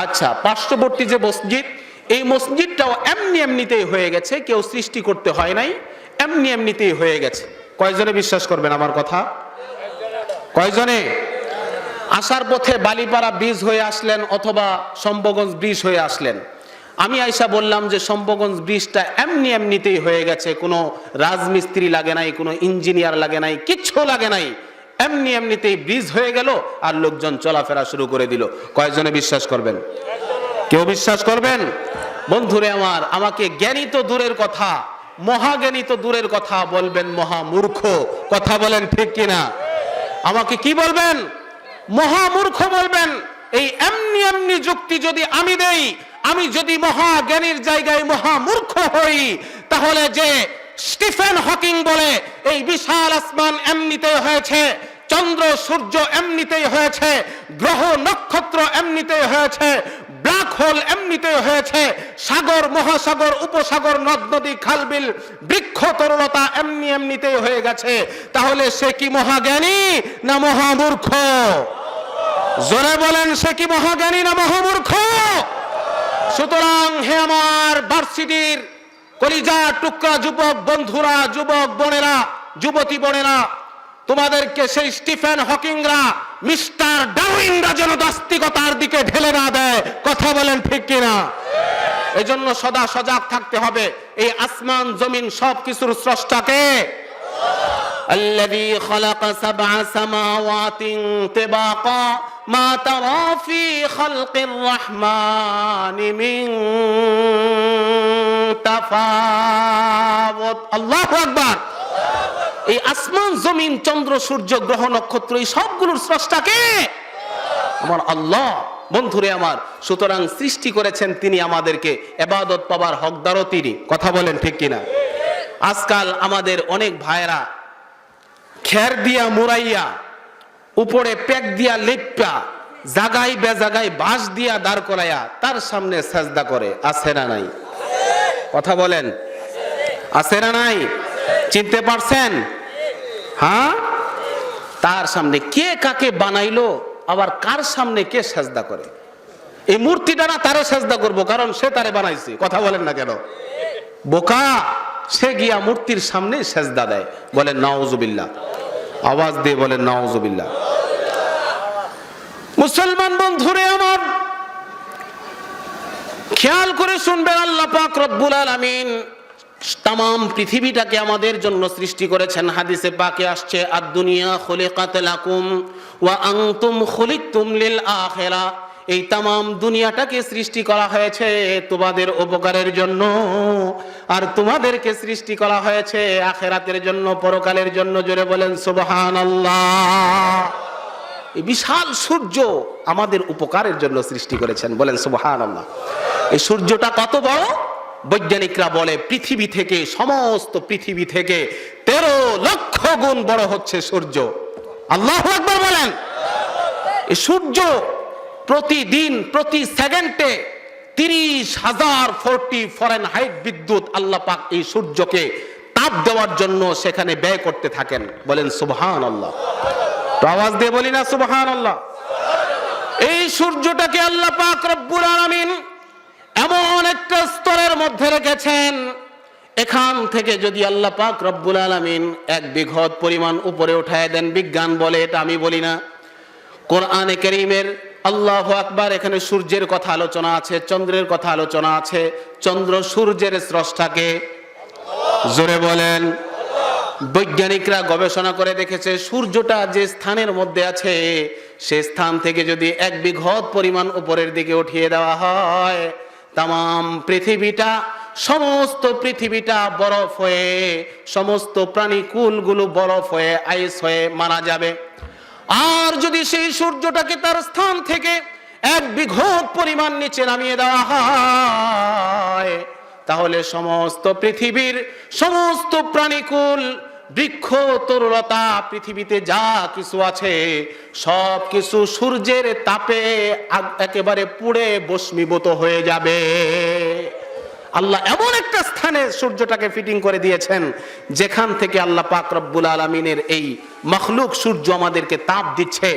আচ্ছা, পার্শ্ববর্তী যে মসজিদ, এই মসজিদটাও এমনি এমনিতেই হয়ে গেছে, কেউ সৃষ্টি করতে হয় নাই, এমনি এমনিতেই হয়ে গেছে। কয়জনে বিশ্বাস করবেন আমার কথা? কয়জনে? আসার পথে বালিপাড়া ব্রিজ হয়ে আসলেন অথবা শম্ভগঞ্জ ব্রিজ হয়ে আসলেন, আমি আইসা বললাম যে শম্ভগঞ্জ ব্রিজটা এমনি এমনিতেই হয়ে গেছে, কোনো রাজমিস্ত্রি লাগে নাই, কোনো ইঞ্জিনিয়ার লাগে নাই, কিচ্ছু লাগে নাই, এমনি এমনিতেই ব্রিজ হয়ে গেল আর লোকজন চলাফেরা শুরু করে দিল। কয়জনে বিশ্বাস করবেন? কেউ বিশ্বাস করবেন? বন্ধুরে আমার, আমাকে জ্ঞানী তো দূরের কথা, মহাজ্ঞানী তো দূরের কথা, বলবেন মহামূর্খ। কথা বলেন ঠিক কিনা? আমাকে কি বলবেন? মহামূর্খ বলবেন। এই এমনি এমনি যুক্তি যদি আমি দেই, আমি যদি মহাজ্ঞানীর জায়গায় মহামূর্খ হই, তাহলে যে স্টিফেন হকিং বলে এই বিশাল আসমান এমনিতেই হয়েছে, চন্দ্র সূর্য এমনিতেই হয়েছে, গ্রহ নক্ষত্র এমনিতেই হয়েছে, ব্ল্যাক হোল এমনিতেই হয়েছে, সাগর মহাসাগর উপসাগর নদ নদী খালবিল বৃক্ষ তরুলতা এমনি এমনিতেই হয়ে গেছে, তাহলে সে কি মহাজ্ঞানী না মহামূর্খ? জোরে বলেন, সে কি মহাজ্ঞানী না মহামূর্খ? সুতরাং হে আমার ভার্সিটির কলিজার টুকরা যুবক বন্ধুরা, যুবক বোনেরা, যুবতী বোনেরা, তোমাদেরকে সেই স্টিফেন হকিংরা, মিস্টার ডারউইনরা যেন নাস্তিকতার দিকে ঢেলে না দেয়। কথা বলেন ঠিক কিনা? এজন্য সদা সজাগ থাকতে হবে। এই আসমান জমিন সবকিছুর স্রষ্টাকে। الذي خلق سبع سماوات طباقا ما ترى في خلق الرحمن من تفاوت। আল্লাহু আকবার। এই আসমান জমিন চন্দ্র সূর্য গ্রহ নক্ষত্র এই সবগুলোর স্রষ্টা কে? আমার আল্লাহ। বন্ধুরে আমার, সুতরাং সৃষ্টি করেছেন তিনি, আমাদেরকে ইবাদত পাবার হকদারও তিনি। কথা বলেন ঠিক কিনা? আজকাল আমাদের অনেক ভাইরা খের দিয়া মুরাইয়া, উপরে পেক দিয়া লেপ্পা, জাগাই বেজাগাই বাঁশ দিয়া দাঁড় করাইয়া তার সামনে সাজদা করে। আছে না নাই? কথা বলেন, আছে না নাই? চিনতে পারছেন? হ্যাঁ, তার সামনে কে কাকে বানাইলো, আবার কার সামনে কে সাজদা করে? এই মূর্তিটা না তারে সাজদা করবো, কারণ সে তারে বানাইছে। কথা বলেন না কেন? বোকা, সে গিয়া মূর্তির সামনে সাজদা দেয়। বলেন নাউজুবিল্লাহ, আওয়াজ দিয়ে বলেন নাউজুবিল্লাহ। মুসলমান বন্ধুরে আমার, খেয়াল করে শুনবেন, আল্লাহ পাক রব্বুল আলামিন তাম পৃথিবীটাকে আমাদের জন্য সৃষ্টি করেছেন। হাদিসে পাকে আসছে, আদ-দুনিয়া খুলিকাত লাকুম ওয়া আনতুম খুলিকতুম লিল আখিরা। এই তাম দুনিয়াটাকে সৃষ্টি করা হয়েছে তোমাদের উপকারের জন্য, আর তোমাদেরকে সৃষ্টি করা হয়েছে আখিরাতের জন্য, পরকালের জন্য। জোরে বলেন সুবহানাল্লাহ। এই বিশাল সূর্য আমাদের উপকারের জন্য সৃষ্টি করেছেন। বলেন সুবহানাল্লাহ। এই সূর্যটা কত বড়? বৈজ্ঞানিকরা বলে পৃথিবী থেকে, সমস্ত পৃথিবী থেকে 13 লক্ষ গুণ বড় হচ্ছে সূর্য। আল্লাহু আকবার বলেন। এই সূর্য প্রতিদিন প্রতি সেকেন্ডে 30,000 ফারেনহাইট বিদ্যুৎ আল্লাহ পাক এই সূর্যকে তাপ দেওয়ার জন্য সেখানে ব্যয় করতে থাকেন। বলেন সুবহানাল্লাহ। তো আওয়াজ দিয়ে বলি না সুবহানাল্লাহ। এই সূর্যটাকে আল্লাহ পাক রব্বুল আলামিন এমন একটা স্তরের মধ্যে রেখেছেন, এখান থেকে যদি আল্লাহ পাক রব্বুল আলামিন 1 বিঘত পরিমাণ উপরে উঠায় দেন, বিজ্ঞান বলে, এটা আমি বলি না, কোরআনে কারীমের আল্লাহু আকবার, এখানে সূর্যের কথা আলোচনা আছে, চন্দ্রের কথা আলোচনা আছে। চন্দ্র সূর্যের স্রষ্টাকে। জোরে বলেন। বৈজ্ঞানিকরা গবেষণা করে দেখেছে, সূর্যটা যে স্থানের মধ্যে আছে সে স্থান থেকে যদি 1 বিঘত পরিমাণ উপরের দিকে উঠিয়ে দেওয়া হয়, তাম পৃথিবীটা, সমস্ত পৃথিবীটা বরফ হয়ে, সমস্ত প্রাণীকুলগুলো বরফ হয়ে, আইস হয়ে মারা যাবে। আর যদি সেই সূর্যটাকে তার স্থান থেকে 1 বিঘত পরিমাণ নিচে নামিয়ে দেওয়া হয়, তাহলে সমস্ত পৃথিবীর সমস্ত প্রাণীকুল, বৃক্ষ, তরুলতা, পৃথিবীতে যা কিছু আছে সব কিছু সূর্যের তাপে একেবারে পুড়ে ভস্মীভূত হয়ে যাবে। আল্লাহ এমন একটা স্থানে সূর্যটাকে ফিটিং করে দিয়েছেন যেখান থেকে আল্লাহ পাক রব্বুল আলামিনের এই মখলুক সূর্য আমাদেরকে তাপ দিচ্ছে,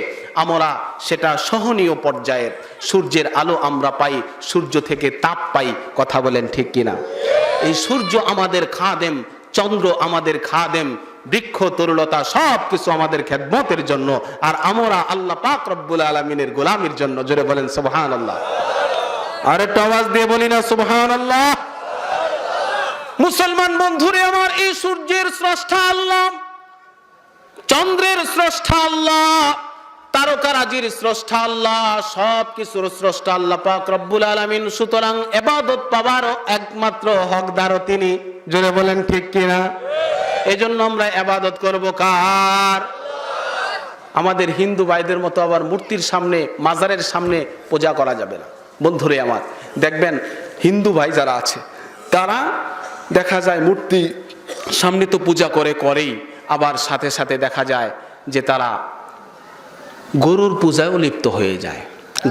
আমরা সেটা সহনীয় পর্যায়ের সূর্যের আলো আমরা পাই, সূর্য থেকে তাপ পাই। কথা বলেন ঠিক কিনা? এই সূর্য আমাদের খাদেম, চন্দ্র আমাদের খাদেম, বৃক্ষ, তরুলতা সব কিছু আমাদের খেদমতের জন্য, আর আমরা আল্লাহ পাক রব্বুল আলামিনের গোলামির জন্য। জোরে বলেন সুবহানাল্লাহ। আর একটু আওয়াজ দিয়ে বলি না সুবহানাল্লাহ। মুসলমান বন্ধুরে আমার, এই সূর্যের স্রষ্টা আল্লাহ, চন্দ্রের স্রষ্টা আল্লাহ, তারকারাজির স্রষ্টা আল্লাহ, সব কিছুর স্রষ্টা আল্লাহ পাক রব্বুল আলামিন। সুতরাং ইবাদত পাওয়ার একমাত্র হকদারও তিনি। জোরে বলেন ঠিক কিনা? এজন্য আমরা ইবাদত করব কার? আমাদের হিন্দু ভাইদের মতো আবার মূর্তির সামনে, মাজারের সামনে পূজা করা যাবে না। বন্ধুরে আমার, দেখবেন হিন্দু ভাই যারা আছে তারা দেখা যায় মূর্তি সামনে তো পূজা করেই, আবার সাথে সাথে দেখা যায় যে তারা গরুর পূজায়ও লিপ্ত হয়ে যায়।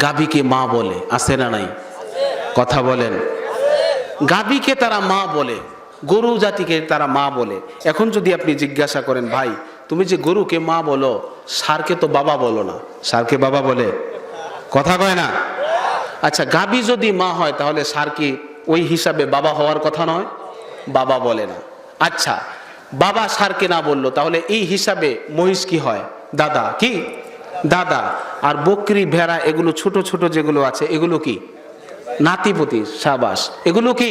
গাভীকে মা বলে, আছে না নাই? কথা বলেন। গাভীকে তারা মা বলে, গরু জাতিকে তারা মা বলে। এখন যদি আপনি জিজ্ঞাসা করেন, ভাই তুমি যে গরুকে মা বলো, ষাঁড়কে তো বাবা বলো না, ষাঁড়কে বাবা বলে? কথা কয় না? আচ্ছা, গাভী যদি মা হয় তাহলে ষাঁড় কি ওই হিসাবে বাবা হওয়ার কথা নয়? বাবা বলে না। আচ্ছা, বাবা ষাঁড়কে না বললো, তাহলে এই হিসাবে মহিষ কি হয়? দাদা। কি? দাদা। আর বকরি, ভেড়া, এগুলো ছোট ছোট যেগুলো আছে এগুলো কি? নাতিপতি। সাবাস, এগুলো কি?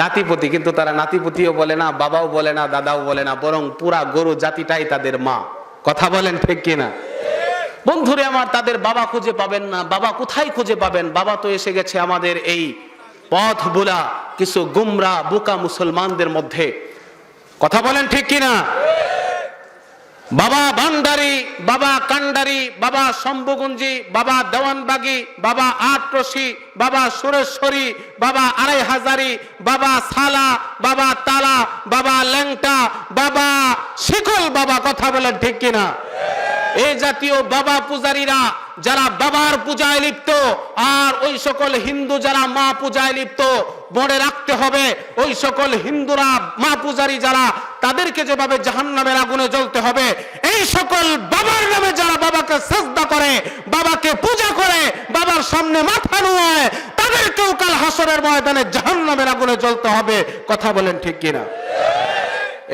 নাতিপতি। কিন্তু তারা নাতিপতিও বলে না, বাবাও বলে না, দাদাও বলে না, বরং পুরা গরু জাতিটাই তাদের মা। কথা বলেন ঠিক কিনা? বন্ধুরে আমার, তাদের বাবা খুঁজে পাবেন না। বাবা কোথায় খুঁজে পাবেন? বাবা তো এসে গেছে আমাদের এই পথ ভোলা কিছু গুমরা বোকা মুসলমানদের মধ্যে। কথা বলেন ঠিক কিনা? বাবা ভান্ডারি, বাবা কান্ডারি, বাবা শম্ভুগুঞ্জি, বাবা দেওয়ানবাগি, বাবা আটরশি, বাবা সুরেশ্বরী, বাবা আড়াই হাজারি, বাবা সালা, বাবা তালা, বাবা ল্যাংটা, বাবা শিকল বাবা। কথা বলেন ঠিক কিনা? এই জাতীয় বাবা পূজারীরা যারা বাবার পূজায় লিপ্ত, আর ওই সকল হিন্দু যারা মা পূজায় লিপ্ত, মনে রাখতে হবে ওই সকল হিন্দুরা মা পূজারী যারা, তাদেরকে যেভাবে জাহান্নামের আগুনে জ্বলতে হবে, এই সকল বাবার নামে যারা বাবাকে সিজদা করে, বাবাকে পূজা করে, বাবার সামনে মাথা নুয়ায়, তাদেরকেও কাল হাসরের ময়দানে জাহান্নামের আগুনে জ্বলতে হবে। কথা বলেন ঠিক কিনা?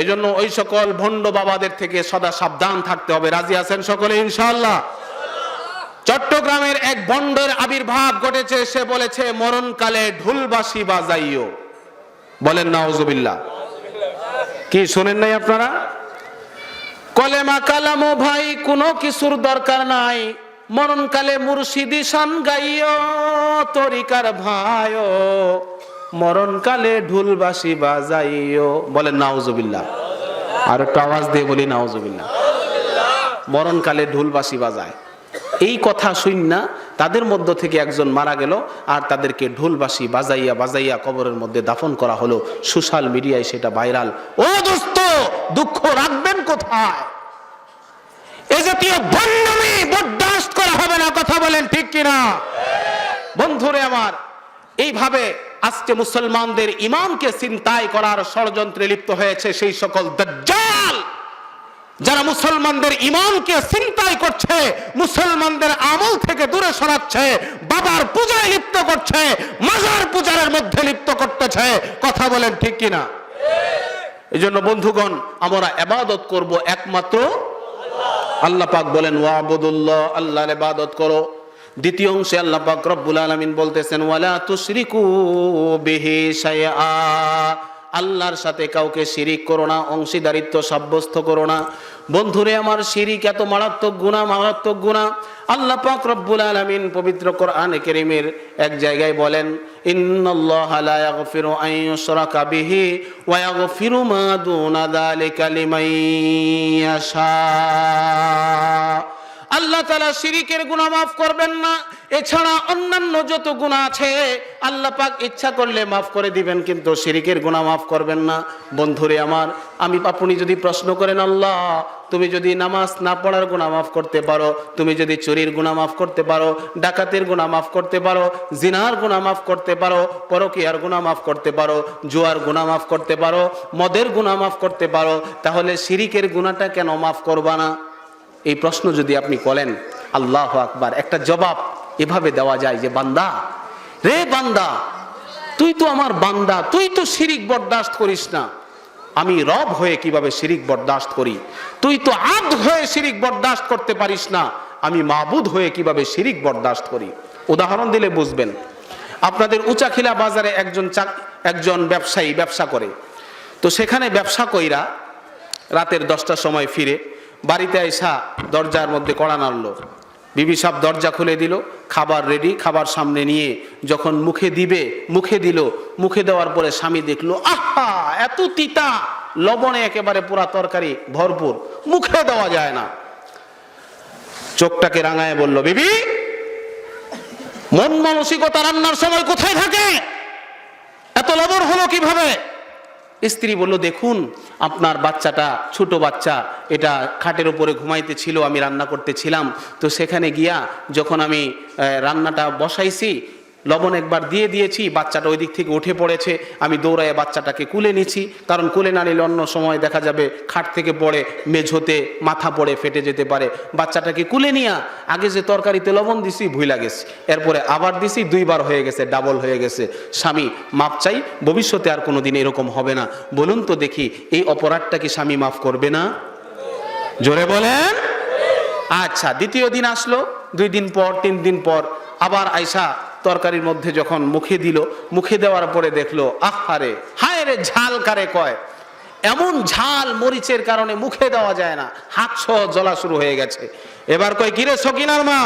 এজন্য ওই সকল ভণ্ড বাবাদের থেকে সদা সাবধান থাকতে হবে। রাজি আছেন সকলে ইনশাআল্লাহ? চট্টগ্রামের এক ভণ্ডের আবির্ভাব ঘটেছে। সে বলেছে, মরণকালে ঢোলবাঁশি বাজাইও। বলেন নাউজুবিল্লাহ। কি শোনেন নাই আপনারা? কলেমা কালামো ভাই কোনো কিছুর দরকার নাই, মরণকালে মুর্শিদি শান গাইও তরিকার ভাইও, মরণকালে ঢোলবাঁশি বাজাইও। বলেন নাউজুবিল্লাহ। আর একটু আওয়াজ দিয়ে বলি নাউজুবিল্লাহ। মরণকালে ঢোলবাঁশি বাজায়, এই কথা শুন না তাদের মধ্য থেকে একজন মারা গেল, আর তাদেরকে ঢোলবাঁশি বাজাইয়া বাজাইয়া কবরের মধ্যে দাফন করা হলো। সোশ্যাল মিডিয়ায় সেটা ভাইরাল। ও দোস্ত, দুঃখ রাখবেন কোথায়? এ জাতীয় বন্যামি বরদাস্ত করা হবে না। কথা বলেন ঠিক কিনা? বন্ধুরে আমার, এইভাবে আজকে মুসলমানদের ইমানকে ছিনতাই করার ষড়যন্ত্রে লিপ্ত হয়েছে সেই সকল দাজ্জাল যারা মুসলমানদের ইমানকে ছিনতাই করছে, মুসলমানদের আমল থেকে দূরে সরাচ্ছে, বাবার পূজায় লিপ্ত করছে, মাজার পূজার মধ্যে লিপ্ত করতেছে। কথা বলেন ঠিক কিনা? এই জন্য বন্ধুগণ, আমরা ইবাদত করব একমাত্র আল্লাহ পাক বলেন ওয়াবুদুল্লাহ, আল্লাহর ইবাদত করো। দ্বিতীয় অংশে আল্লাহ পাক রব্বুল আলামিন বলতেছেন ওয়ালা তুশরিকু বিহি শাইআ, আল্লাহর সাথে কাউকে শিরিক করো না, অংশীদারিত্ব সাব্যস্ত করো না। বন্ধুরে আমার, শিরিক এত মারাত্মক গুনাহ, মারাত্মক গুনাহ। আল্লাহ পাক রব্বুল আলামিন পবিত্র কোরআনে কারীমের এক জায়গায় বলেন, ইন্নাল্লাহা লা ইয়াগফিরু আন ইউশরাকা বিহি ওয়া ইয়াগফিরু মা দুনা যালিকা লিমান ইয়াশা। আল্লাহ তাআলা শিরিকের গুনাহ মাফ করবেন না। এছাড়া অন্যান্য যত গুনাহ আছে আল্লাহ পাক ইচ্ছা করলে মাফ করে দিবেন, কিন্তু শিরিকের গুনাহ মাফ করবেন না। বন্ধুরে আমার, আপনি যদি প্রশ্ন করেন, আল্লাহ তুমি যদি নামাজ না পড়ার গুনাহ মাফ করতে পারো, তুমি যদি চুরির গুনাহ মাফ করতে পারো, ডাকাতের গুনাহ মাফ করতে পারো, জিনার গুনাহ মাফ করতে পারো, পরকীয়ার গুনাহ মাফ করতে পারো, জুয়ার গুনাহ মাফ করতে পারো, মদের গুনাহ মাফ করতে পারো, তাহলে শিরিকের গুনাহটা কেন মাফ করবা না? এই প্রশ্ন যদি আপনি করেন, আল্লাহু আকবার, একটা জবাব এভাবে দেওয়া যায় যে বান্দা রে বান্দা, তুই তো আমার বান্দা, তুই তো শিরিক বরদাস্ত করিস না, আমি রব হয়ে কিভাবে শিরিক বরদাস্ত করি? তুই তো আব্দ হয়ে শিরিক বরদাস্ত করতে পারিস না, আমি মাবুদ হয়ে কিভাবে শিরিক বরদাস্ত করি? উদাহরণ দিলে বুঝবেন। আপনাদের উচাখিলা বাজারে একজন ব্যবসায়ী ব্যবসা করে, তো সেখানে ব্যবসা কইরা রাতের 10টার সময় ফিরে বাড়িতে আইসা দরজার মধ্যে কড়া নাড়লো। বিবি সাহেব দরজা খুলে দিল, খাবার রেডি, খাবার সামনে নিয়ে যখন মুখে দিল, মুখে দেওয়ার পরে স্বামী দেখলো, আহা এত তিতা, লবণে একেবারে পুরা তরকারি ভরপুর, মুখে দেওয়া যায় না। চোখটাকে রাঙায় বলল, বিবি মন মানসিকতা রান্নার সময় কোথায় থাকে? এত লবণ হলো কিভাবে? স্ত্রী বলল, দেখুন আপনার বাচ্চাটা ছোট বাচ্চা, এটা খাটের উপরে ঘুমাইতে ছিল, আমি রান্না করতেছিলাম, তো সেখানে গিয়া যখন আমি রান্নাটা বসাইছি, লবণ একবার দিয়ে দিয়েছি, বাচ্চাটা ওই দিক থেকে উঠে পড়েছে, আমি দৌড়ায় বাচ্চাটাকে কুলে নিছি, কারণ কুলে না নিলে অন্য সময় দেখা যাবে খাট থেকে পড়ে মেঝোতে মাথা পড়ে ফেটে যেতে পারে। বাচ্চাটাকে কুলে নিয়া আগে যে তরকারিতে লবণ দিছি ভুইলা গেছি, এরপরে আবার দিছি, 2বার হয়ে গেছে, ডাবল হয়ে গেছে। স্বামী মাপ চাই, ভবিষ্যতে আর কোনোদিন এরকম হবে না। বলুন তো দেখি, এই অপরাধটা কি স্বামী মাফ করবে না? জোরে বলেন। আচ্ছা, দ্বিতীয় দিন আসলো, 2 দিন পর 3 দিন পর আবার আয়সা তরকারির মধ্যে যখন মুখে দিল, মুখে দেওয়ার পরে দেখলো, আহারে হায় রে, ঝাল কারে কয়, এমন ঝাল মরিচের কারণে মুখে দেওয়া যায় না, হাত সহ জ্বলা শুরু হয়ে গেছে। এবার কয়, কিরে সকিনার মা,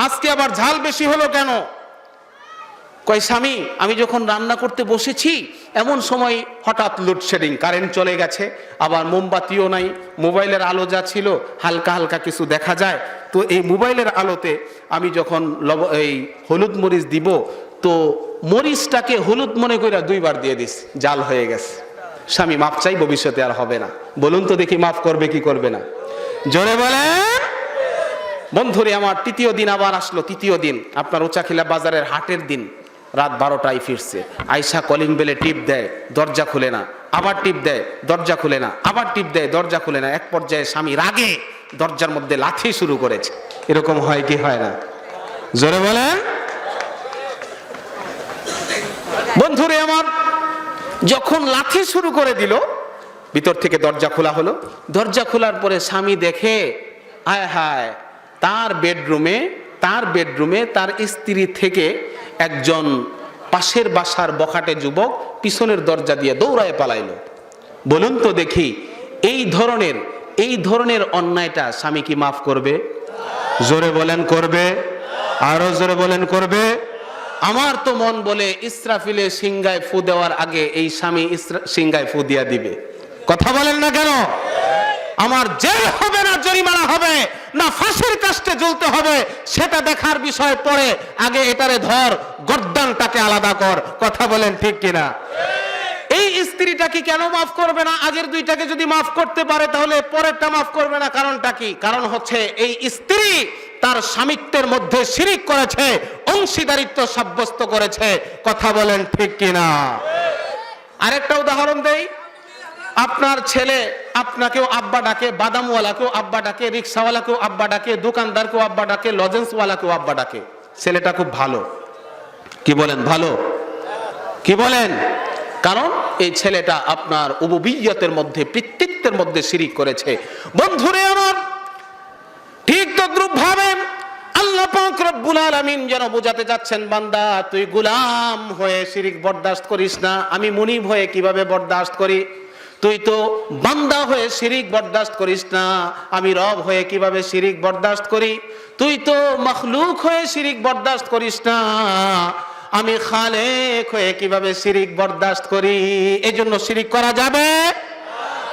আজকে আবার ঝাল বেশি হলো কেন? কয়, স্বামী আমি যখন রান্না করতে বসেছি এমন সময় হঠাৎ লোডশেডিং, কারেন্ট চলে গেছে, আবার মোমবাতিও নাই, মোবাইলের আলো যা ছিল হালকা হালকা কিছু দেখা যায়, তো এই মোবাইলের আলোতে আমি যখন এই হলুদ মরিচ দিব, তো মরিচটাকে হলুদ মনে করে 2বার দিয়ে দিস, জাল হয়ে গেছে। স্বামী মাপ চাই, ভবিষ্যতে আর হবে না। বলুন তো দেখি, মাফ করবে কি করবে না? জোরে বলেন। বন্ধুরে আমার, তৃতীয় দিন আবার আসলো। তৃতীয় দিন আপনার উচাখিলা বাজারের হাটের দিন, রাত 12টায় ফিরছে, আয়সা কলিং বেলে টিপ দেয়, দরজা খুলে না, আবার টিপ দেয়, দরজা খুলে না, আবার টিপ দেয়, দরজা খুলে না। এক পর্যায়ে স্বামী রাগে দরজার মধ্যে লাথি শুরু করেছে। এরকম হয় কি হয় না? জোরে বলেন। বন্ধুরে আমার, যখন লাথি শুরু করে দিল, ভিতর থেকে দরজা খোলা হলো। দরজা খোলার পরে স্বামী দেখে, হায় হায়, তার বেডরুমে তার স্ত্রী থেকে একজন পাশের বাসার বখাটে যুবক পিছনের দরজা দিয়ে দৌড়ায় পালাইলো। বলুন তো দেখি, এই ধরনের অন্যায়টা স্বামী কি মাফ করবে? জোরে বলেন করবে। আরো জোরে বলেন করবে। আমার তো মন বলে ইসরাফিলে সিংগায় ফু দেওয়ার আগে এই স্বামী সিংগায় ফু দিয়া দিবে। কথা বলেন না কেন? আমার জেল হবে না জরিমানা হবে না ফাঁসির কাস্টে ঝুলতে হবে, সেটা দেখার বিষয় পরে, আগে এটারে ধর, গর্দানটাকে আলাদা কর। কথা বলেন ঠিক কিনা? এই স্ত্রীটা কি কেন মাফ করবে না? আগের 2টাকে যদি মাফ করতে পারে তাহলে পরেরটা মাফ করবে না। কারণটা কি? কারণ হচ্ছে এই স্ত্রী তার স্বামিত্বের মধ্যে শিরিক করেছে, অংশীদারিত্ব সাব্যস্ত করেছে। কথা বলেন ঠিক কিনা? আরেকটা উদাহরণ দেই। আপনার ছেলে আপনাকেও আব্বা ডাকে, বাদামওয়ালাকেও আব্বা ডাকে, রিক্সাওয়ালাকেও আব্বা ডাকে, দোকানদারকেও আব্বা ডাকে, লজেন্সওয়ালাকেও আব্বা ডাকে। ছেলেটা খুব ভালো। কি বলেন? ভালো। কি বলেন? কারণ এই ছেলেটা আপনার উবুবিয়্যতের মধ্যে, পিতৃত্বের মধ্যে শিরিক করেছে। বন্ধুরে আমার, ঠিক তদ্রূপ ভাবে আল্লাহ পাক রব্বুল আলামিন যেন বোঝাতে যাচ্ছেন, বান্দা তুই গোলাম হয়ে শিরিক বরদাস্ত করিস না। আমি মুনিব হয়ে কিভাবে বরদাস্ত করি? তুই তো বান্দা হয়ে শিরিক বরদাস্ত করিস না, আমি রব হয়ে কিভাবে শিরিক বরদাস্ত করি? তুই তো মখলুক হয়ে শিরিক বরদাস্ত করিস না, আমি খালেক হয়ে কিভাবে শিরিক বরদাস্ত করি? এই জন্য শিরিক করা যাবে?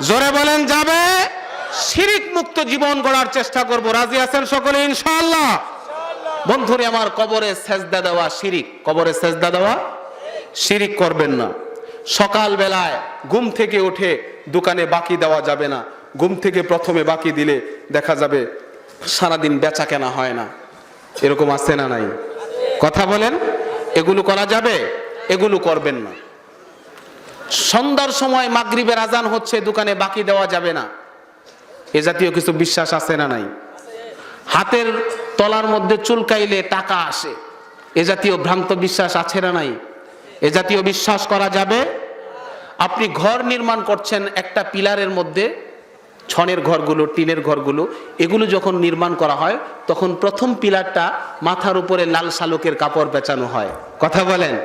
জোরে বলেন যাবে? শিরিক মুক্ত জীবন গড়ার চেষ্টা করব। রাজি আছেন সকলে ইনশাআল্লাহ? বন্ধুরে আমার, কবরে সেজদা দেওয়া শিরিক। কবরে সেজদা দেওয়া শিরিক করবেন না। সকাল বেলায় ঘুম থেকে উঠে দোকানে বাকি দেওয়া যাবে না। ঘুম থেকে প্রথমে বাকি দিলে দেখা যাবে সারাদিন বেচা কেনা হয় না। এরকম আছে না নাই? কথা বলেন। এগুলো করা যাবে? এগুলো করবেন না। সন্ধ্যার সময় মাগরিবের আজান হচ্ছে, দোকানে বাকি দেওয়া যাবে না। এ জাতীয় কিছু বিশ্বাস আছে না নাই? হাতের তলার মধ্যে চুলকাইলে টাকা আসে, এ জাতীয় ভ্রান্ত বিশ্বাস আছে না নাই? এ জাতীয় বিশ্বাস করা যাবে? আপনি ঘর নির্মাণ করছেন, একটা পিলারের মধ্যে ছনের ঘরগুলো, টিনের ঘরগুলো, এগুলো যখন নির্মাণ করা হয় তখন প্রথম পিলারটা মাথার উপরে লাল শালুকের কাপড় পেঁচানো হয়। কথা বলেন।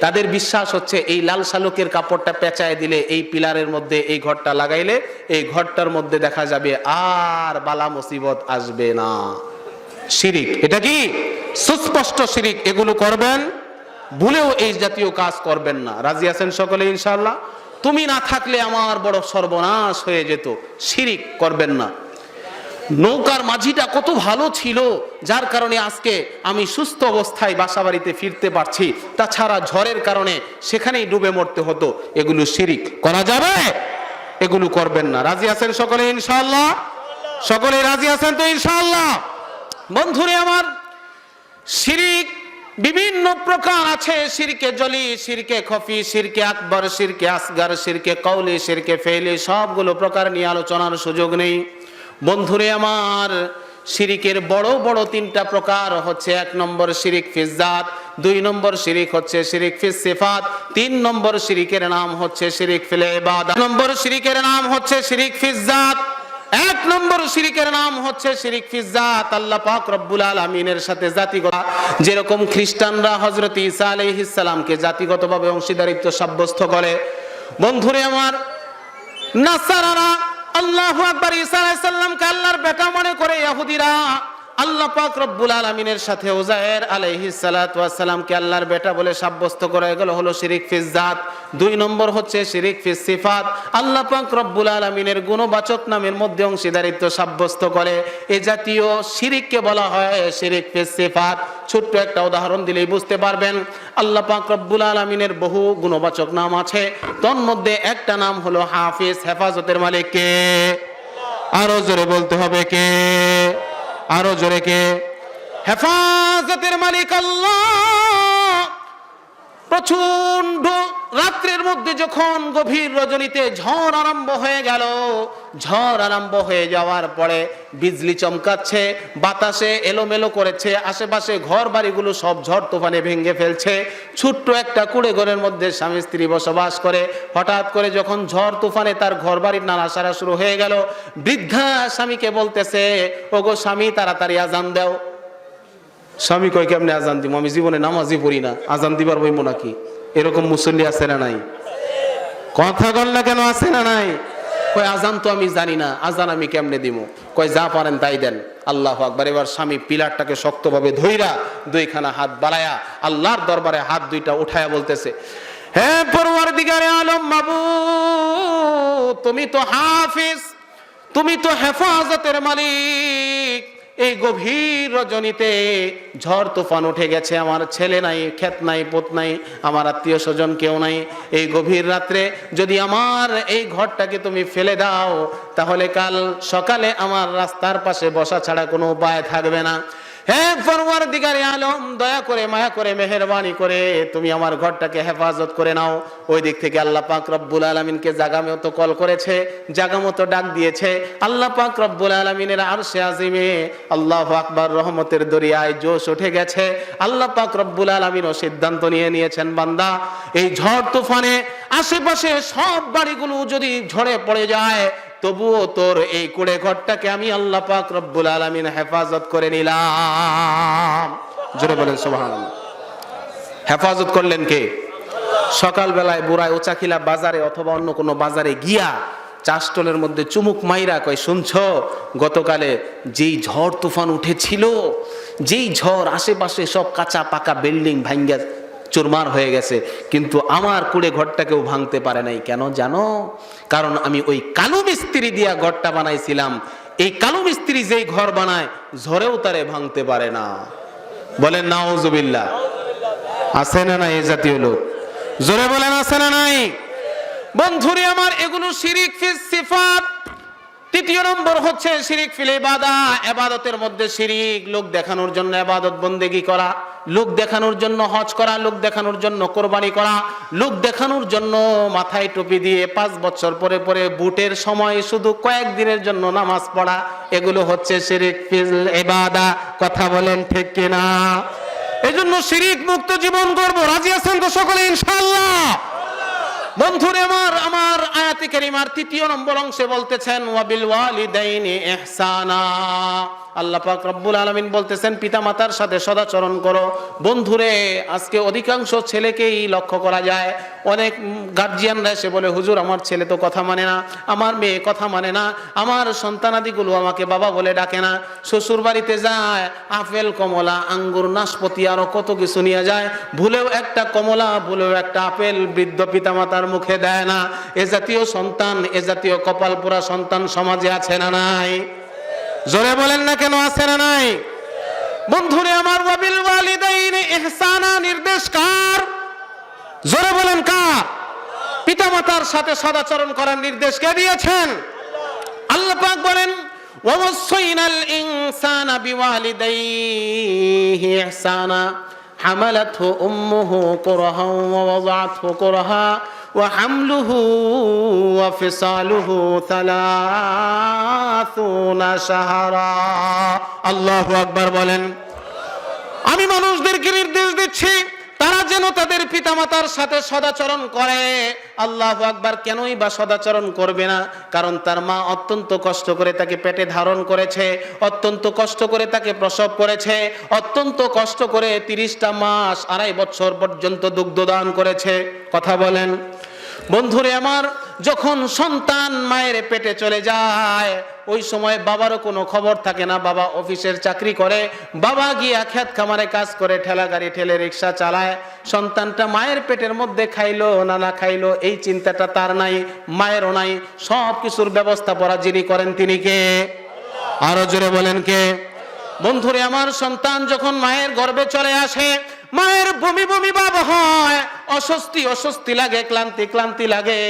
তাদের বিশ্বাস হচ্ছে এই লাল শালুকের কাপড়টা পেঁচায় দিলে, এই পিলারের মধ্যে এই ঘরটা লাগাইলে এই ঘরটার মধ্যে দেখা যাবে আর বালা মুসিবত আসবে না। শিরিক। এটা কি? সুস্পষ্ট শিরিক। এগুলো করবেন, ভুলেও এই জাতীয় কাজ করবেন না। রাজি আছেন সকলে ইনশাআল্লাহ? তুমি না থাকলে আমার বড় সর্বনাশ হয়ে যেত। শিরিক করবেন না। নৌকার মাঝিটা কত ভালো ছিল, যার কারণে আজকে আমি সুস্থ অবস্থায় বাসা বাড়িতে ফিরতে পারছি, তাছাড়া ঝড়ের কারণে সেখানেই ডুবে মরতে হতো। এগুলো শিরিক। করা যাবে? এগুলো করবেন না। রাজি আছেন সকলে ইনশাআল্লাহ? সকলে রাজি আছেন তো ইনশাআল্লাহ? বন্ধুরে আমার, শিরিক বিভিন্ন প্রকার আছে। শিরকে জলি, শিরকে খফি, শিরকে আকবর, শিরকে আসগার, শিরকে কওলি, শিরকে ফেলি, সবগুলো প্রকার নিয়ে আলোচনার সুযোগ নেই। বন্ধুরে আমার, শিরিকের বড় বড় তিনটা প্রকার হচ্ছে: 1 নম্বর শিরিক ফিজ জাত, 2 নম্বর শিরিক হচ্ছে শিরিক ফিজ সিফাত, 3 নম্বর শিরিকের নাম হচ্ছে শিরিক ফিল ইবাদত। 1 নম্বর শিরিকের নাম হচ্ছে শিরিক ফিজ জাত। 1 নম্বর শিরিকের নাম হচ্ছে শিরিক ফিজ জাত। আল্লাহ পাক রব্বুল আলামিনের সাথে জাতিগত, যেরকম খ্রিস্টানরা হযরত ঈসা আলাইহিস সালামকে জাতিগতভাবে অংশীদারিত্ব সাব্যস্ত করে, বন্ধুরে আমার, নাসারারা আল্লাহু আকবার, ঈসা আলাইহিস সালামকে আল্লাহর বেটা মনে করে ইহুদিরা আল্লাহ পাক রব্বুল আলামিনের সাথে উযায়ের আলাইহিস সালাতু ওয়াস সালামকে আল্লাহর বেটা বলে সাব্যস্ত করে, এগুলো হলো শিরিক ফিজ জাত। 2 নম্বর হচ্ছে শিরিক ফিজ সিফাত। আল্লাহ পাক রব্বুল আলামিনের গুণবাচক নামের মধ্যে অংশীদারিত্ব সাব্যস্ত করে, এ জাতীয় শিরিককে বলা হয় শিরিক ফিজ সিফাত। ছোট্ট একটা উদাহরণ দিলেই বুঝতে পারবেন। আল্লাহ পাক রব্বুল আলামিনের বহু গুণবাচক নাম আছে, তন্মধ্যে একটা নাম হলো হাফিজ। হেফাজতের মালিক কে? আরো জোরে বলতে হবে কে? আরো জোরে কে? হেফাজতের মালিক আল্লাহ। প্রচন্ড রাত্রের মধ্যে যখন গভীর রজনীতে ঝড় আরম্ভ হয়ে গেল, ঝড় আরম্ভ হয়ে যাওয়ার পরে বিজলি চমকাচ্ছে, বাতাসে এলোমেলো করেছে, আশেপাশে ঘর বাড়িগুলো সব ঝড় তুফানে ভেঙে ফেলছে। ছোট্ট একটা কুড়ে ঘরের মধ্যে স্বামী স্ত্রী বসবাস করে, হঠাৎ করে যখন ঝড় তুফানে তার ঘর বাড়ির নাড়াচাড়া শুরু হয়ে গেল, বৃদ্ধা স্বামীকে বলতেছে, ওগো স্বামী, তাড়াতাড়ি আজান দাও। স্বামী কয়, কেমনে আজান দিব? আমি জীবনে নামাজই পড়ি না, আজান দিবার বইব নাকি? এরকম মুসল্লি আছে না নাই? কথা বল না কেন, আছে না নাই? কয়, আজান তো আমি জানি না, আজান আমি কেমনে দিব? কয়, যা পারেন তাই দেন। আল্লাহু আকবার। এবার স্বামী পিলারটাকে শক্তভাবে ধইরা 2খানা হাত বাড়ায়া আল্লাহর দরবারে হাত 2টা উঠায়া বলতেছে, হে পরওয়ারদিগারে আলম, মাবুদ, তুমি তো হাফিজ, তুমি তো হেফাজতের মালিক। এই গভীর রজনীতে ঝড় তুফান উঠে গেছে, আমার ছেলে নাই, ক্ষেত নাই, পুত নাই, আমার আত্মীয় স্বজন কেউ নাই। এই গভীর রাত্রে যদি আমার এই ঘরটাকে তুমি ফেলে দাও, তাহলে কাল সকালে আমার রাস্তার পাশে বসা ছাড়া কোনো উপায় থাকবে না। হে পরওয়ারদিগারে আলম, দয়া করে, মায়া করে, মেহেরবানি করে তুমি আমার ঘরটাকে হেফাজত করে নাও। ওই দিক থেকে আল্লাহ পাক রব্বুল আলামিনকে জাগামতো কল করেছে, জাগামতো ডাক দিয়েছে। আল্লাহ পাক রব্বুল আলামিনের আরশে আজিমে আল্লাহু আকবার রহমতের দরিয়ায় জোশ উঠে গেছে। আল্লাহ পাক রব্বুল আলামিনও সিদ্ধান্ত নিয়েছেন, বান্দা, এই ঝড় তুফানে আশেপাশে সব বাড়িগুলো যদি ঝড়ে পড়ে যায়, তবুও তোর এই কুড়ে ঘরটাকে আমি আল্লাহ পাক রব্বুল আলামিন হেফাজত করে নিলাম। জোরে বলেন সুবহানাল্লাহ। হেফাজত করলেন কে? সকালবেলায় বুড়ায় উচাখিলা বাজারে অথবা অন্য কোনো বাজারে গিয়া চাষটলের মধ্যে চুমুক মাইরা কয়, শুনছো, গতকালে যেই ঝড় তুফান উঠেছিল, যেই ঝড়, আশেপাশে সব কাঁচা পাকা বিল্ডিং ভাঙ্গা চুরমার হয়ে গেছে, কিন্তু আমার কুড়ে ঘরটাকেও ভাঙতে পারে নাই। কেন জানো? কারণ আমি ওই কালো মিস্ত্রি দিয়া ঘরটা বানাইছিলাম। এই কালো মিস্ত্রি যেই ঘর বানায় ঝড়েও তারে ভাঙতে পারে না। বলেন নাউজুবিল্লাহ। আছে না নাই এই জাতীয় লোক? জোরে বলেন আছে না নাই? বন্ধুরে আমার, এগুলো শিরিক ফিস সিফাত। তৃতীয় নম্বর হচ্ছে শিরিক ফিল ইবাদা। ইবাদতের মধ্যে শিরিক, লোক দেখানোর জন্য ইবাদত বন্দেগী করা, লোক দেখানোর জন্য হজ করা, লোক দেখানোর জন্য কোরবানি করা, লোক দেখানোর জন্য মাথায় টুপি দিয়ে 5 বছর পরে পরে বুটের সময় শুধু কয়েকদিনের জন্য নামাজ পড়া, এগুলো হচ্ছে শিরিক ফিল ইবাদা। কথা বলেন ঠিক কিনা? এজন্য শিরিক মুক্ত জীবন করব। রাজি আছেন তো সকলে ইনশাআল্লাহ? বন্ধুরে আমার আয়াতে কারিমার 3 নম্বর অংশে বলতেছেন ওয়াবিল ওয়ালিদাইনি ইহসানা। আল্লাহ পাক রব্বুল আলামিন বলতেছেন পিতামাতার সাথে সদাচরণ করো। বন্ধুরে, আজকে অধিকাংশ ছেলেকেই লক্ষ্য করা যায়, অনেক গার্জিয়ানরা এসে বলে হুজুর আমার ছেলে তো কথা মানে না, আমার মেয়ে কথা মানে না, আমার সন্তানাদিগুলো আমাকে বাবা বলে ডাকে না। শ্বশুর বাড়িতে যায় আপেল কমলা আঙ্গুর নাশপাতি আরো কত কিছু নিয়ে যায়, ভুলেও একটা কমলা ভুলেও একটা আপেল বৃদ্ধ পিতামাতার মুখে দেয় না। এ জাতীয় সন্তান, এ জাতীয় কপাল পোড়া সন্তান সমাজে আছে না নাই? জোরে বলেন না কেন, আছে না নাই? বন্ধুরে আমার, ওয়াবিল ওয়ালিদাইনি ইহসানা নির্দেশ কার? জোরে বলেন কার? পিতামাতার সাথে সদাচরণ করার নির্দেশ কে দিয়েছেন? আল্লাহ পাক বলেন ওয়াসাইনাল ইনসানা বিওয়ালিদাইহি ইহসানা হামালাতহু উম্মুহু কুরহান ওয়া ওয়াযাআতহু কুরহা وحمله وفصاله 30 شهرا। আল্লাহু আকবার বলেন। আমি মানুষদেরকে নির্দেশ দিচ্ছি তারা যেন তাদের পিতামাতার সাথে সদাচরণ করে। আল্লাহু আকবার। কেনই বা সদাচরণ করবে না? কারণ তার মা অত্যন্ত কষ্ট করে তাকে পেটে ধারণ করেছে, অত্যন্ত কষ্ট করে তাকে প্রসব করেছে, অত্যন্ত কষ্ট করে 30টা মাস 2.5 বছর পর্যন্ত দুগ্ধদান করেছে। কথা বলেন। বন্ধুরে আমার, যখন সন্তান মায়ের পেটে চলে যায় ওই সময় বাবারও কোনো খবর থাকে না। বাবা অফিসের চাকরি করে, বাবা গিয়া ক্ষেত খামারে কাজ করে, ঠেলা গাড়ি ঠেলে রিক্সা চালায়। সন্তানটা মায়ের পেটের মধ্যে খাইলো না না খাইলো এই চিন্তাটা তার নাই, মায়েরও নাই। সব কিছুর ব্যবস্থা পড়া যিনি করেন তিনি কে? আরো জোরে বলেন কে? বন্ধুরে আমার, সন্তান যখন মায়ের গর্ভে চলে আসে মায়ের বমি বমি ভাব হয়, অস্বস্তি অস্বস্তি লাগে, ক্লান্তি ক্লান্তি লাগে।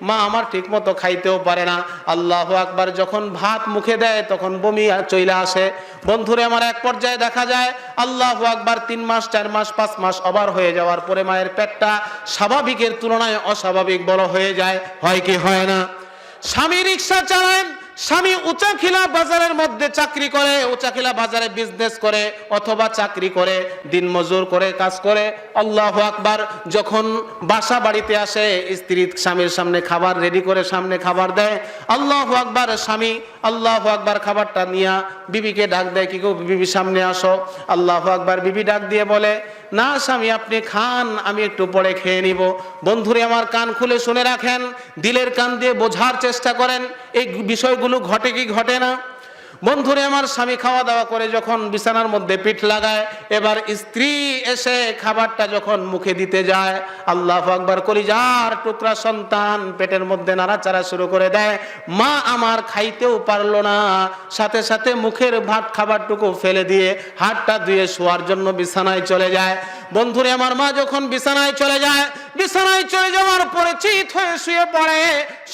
মা আমার ঠিক মতো খাইতেও পারে না। আল্লাহু আকবার। যখন ভাত মুখে দেয় তখন বমি চলে আসে। বন্ধুরে আমার, এক পর্যায়ে দেখা যায় আল্লাহু আকবার 3 মাস 4 মাস 5 মাস ওভার হয়ে যাওয়ার পরে মায়ের পেটটা স্বাভাবিকের তুলনায় অস্বাভাবিক বড় হয়ে যায়। হয় কি হয় না? স্বামী রিক্সা চালায়, স্বামী উচাখিলা বাজারের মধ্যে চাকরি করে, উচাখিলা বাজারে বিজনেস করে অথবা চাকরি করে, দিন মজুর করে কাজ করে। আল্লাহু আকবার। যখন বাসা বাড়িতে আসে স্ত্রী স্বামীর সামনে খাবার রেডি করে সামনে খাবার দেয়। আল্লাহু আকবার। স্বামী আল্লাহু আকবার খাবারটা নিয়ে বিবিকে ডাক দেয়, কি গো বিবি সামনে আসো। আল্লাহু আকবার। বিবি ডাক দিয়ে বলে না স্বামী আপনি খান, আমি একটু পরে খেয়ে নিব। বন্ধুরে আমার, কান খুলে শুনে রাখেন, দিলের কান দিয়ে বোঝার চেষ্টা করেন এই বিষয়গুলো ঘটে কি ঘটে না। বন্ধুরে আমার, স্বামী খাওয়া দাওয়া করে যখন বিছানার মধ্যে পিঠ লাগায়, এবার স্ত্রী এসে খাবারটা যখন মুখে দিতে যায়, আল্লাহু আকবার, কলিজার টুকরা সন্তান পেটের মধ্যে নাড়াচাড়া শুরু করে দেয়। মা আমার খাইতেও পারলো না, সাথে সাথে মুখের ভাত খাবারটুকু ফেলে দিয়ে হাতটা ধুয়ে শোয়ার জন্য বিছানায় চলে যায়। বন্ধুরে আমার, মা যখন বিছানায় চলে যায়, বিছানায় চলে যাওয়ার পরে চিত হয়ে শুয়ে পড়ে,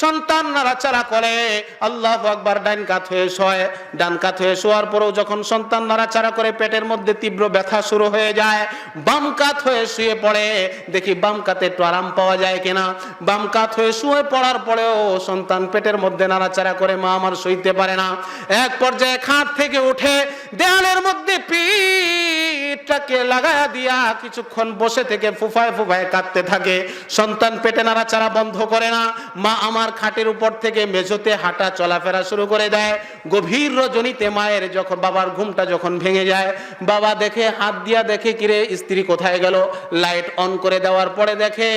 সন্তান নাড়াচাড়া করে। আল্লাহু আকবার। ডান কাত হয়ে শোয়, ডান কাত হয়ে শোয়ার পরেও যখন সন্তান নাড়াচাড়া করে পেটের মধ্যে তীব্র ব্যথা শুরু হয়ে যায়, বাম কাত হয়ে শুয়ে পড়ে, দেখি বাম কাতে একটু আরাম পাওয়া যায় কিনা। বাম কাত হয়ে শুয়ে পড়ার পরেও সন্তান পেটের মধ্যে নাড়াচাড়া করে, মা আমার সইতে পারে না। এক পর্যায়ে খাট থেকে উঠে দেয়ালের মধ্যে পিঠটাকে লাগায়া দিয়া কিছুক্ষণ বসে থেকে ফুফায় ফুফায় কাঁদতে থাকে। সন্তান পেটে নাড়াচাড়া বন্ধ করে না। মা আমার খাটের উপর থেকে মেঝোতে হাঁটা চলাফেরা শুরু করে দেয়। গভীর রজনীতে মায়ের যখন বাবার ঘুমটা যখন ভেঙে যায়, বাবা দেখে হাত দিয়া দেখে কিরে স্ত্রী কোথায় গেল। লাইট অন করে দেওয়ার পরে দেখে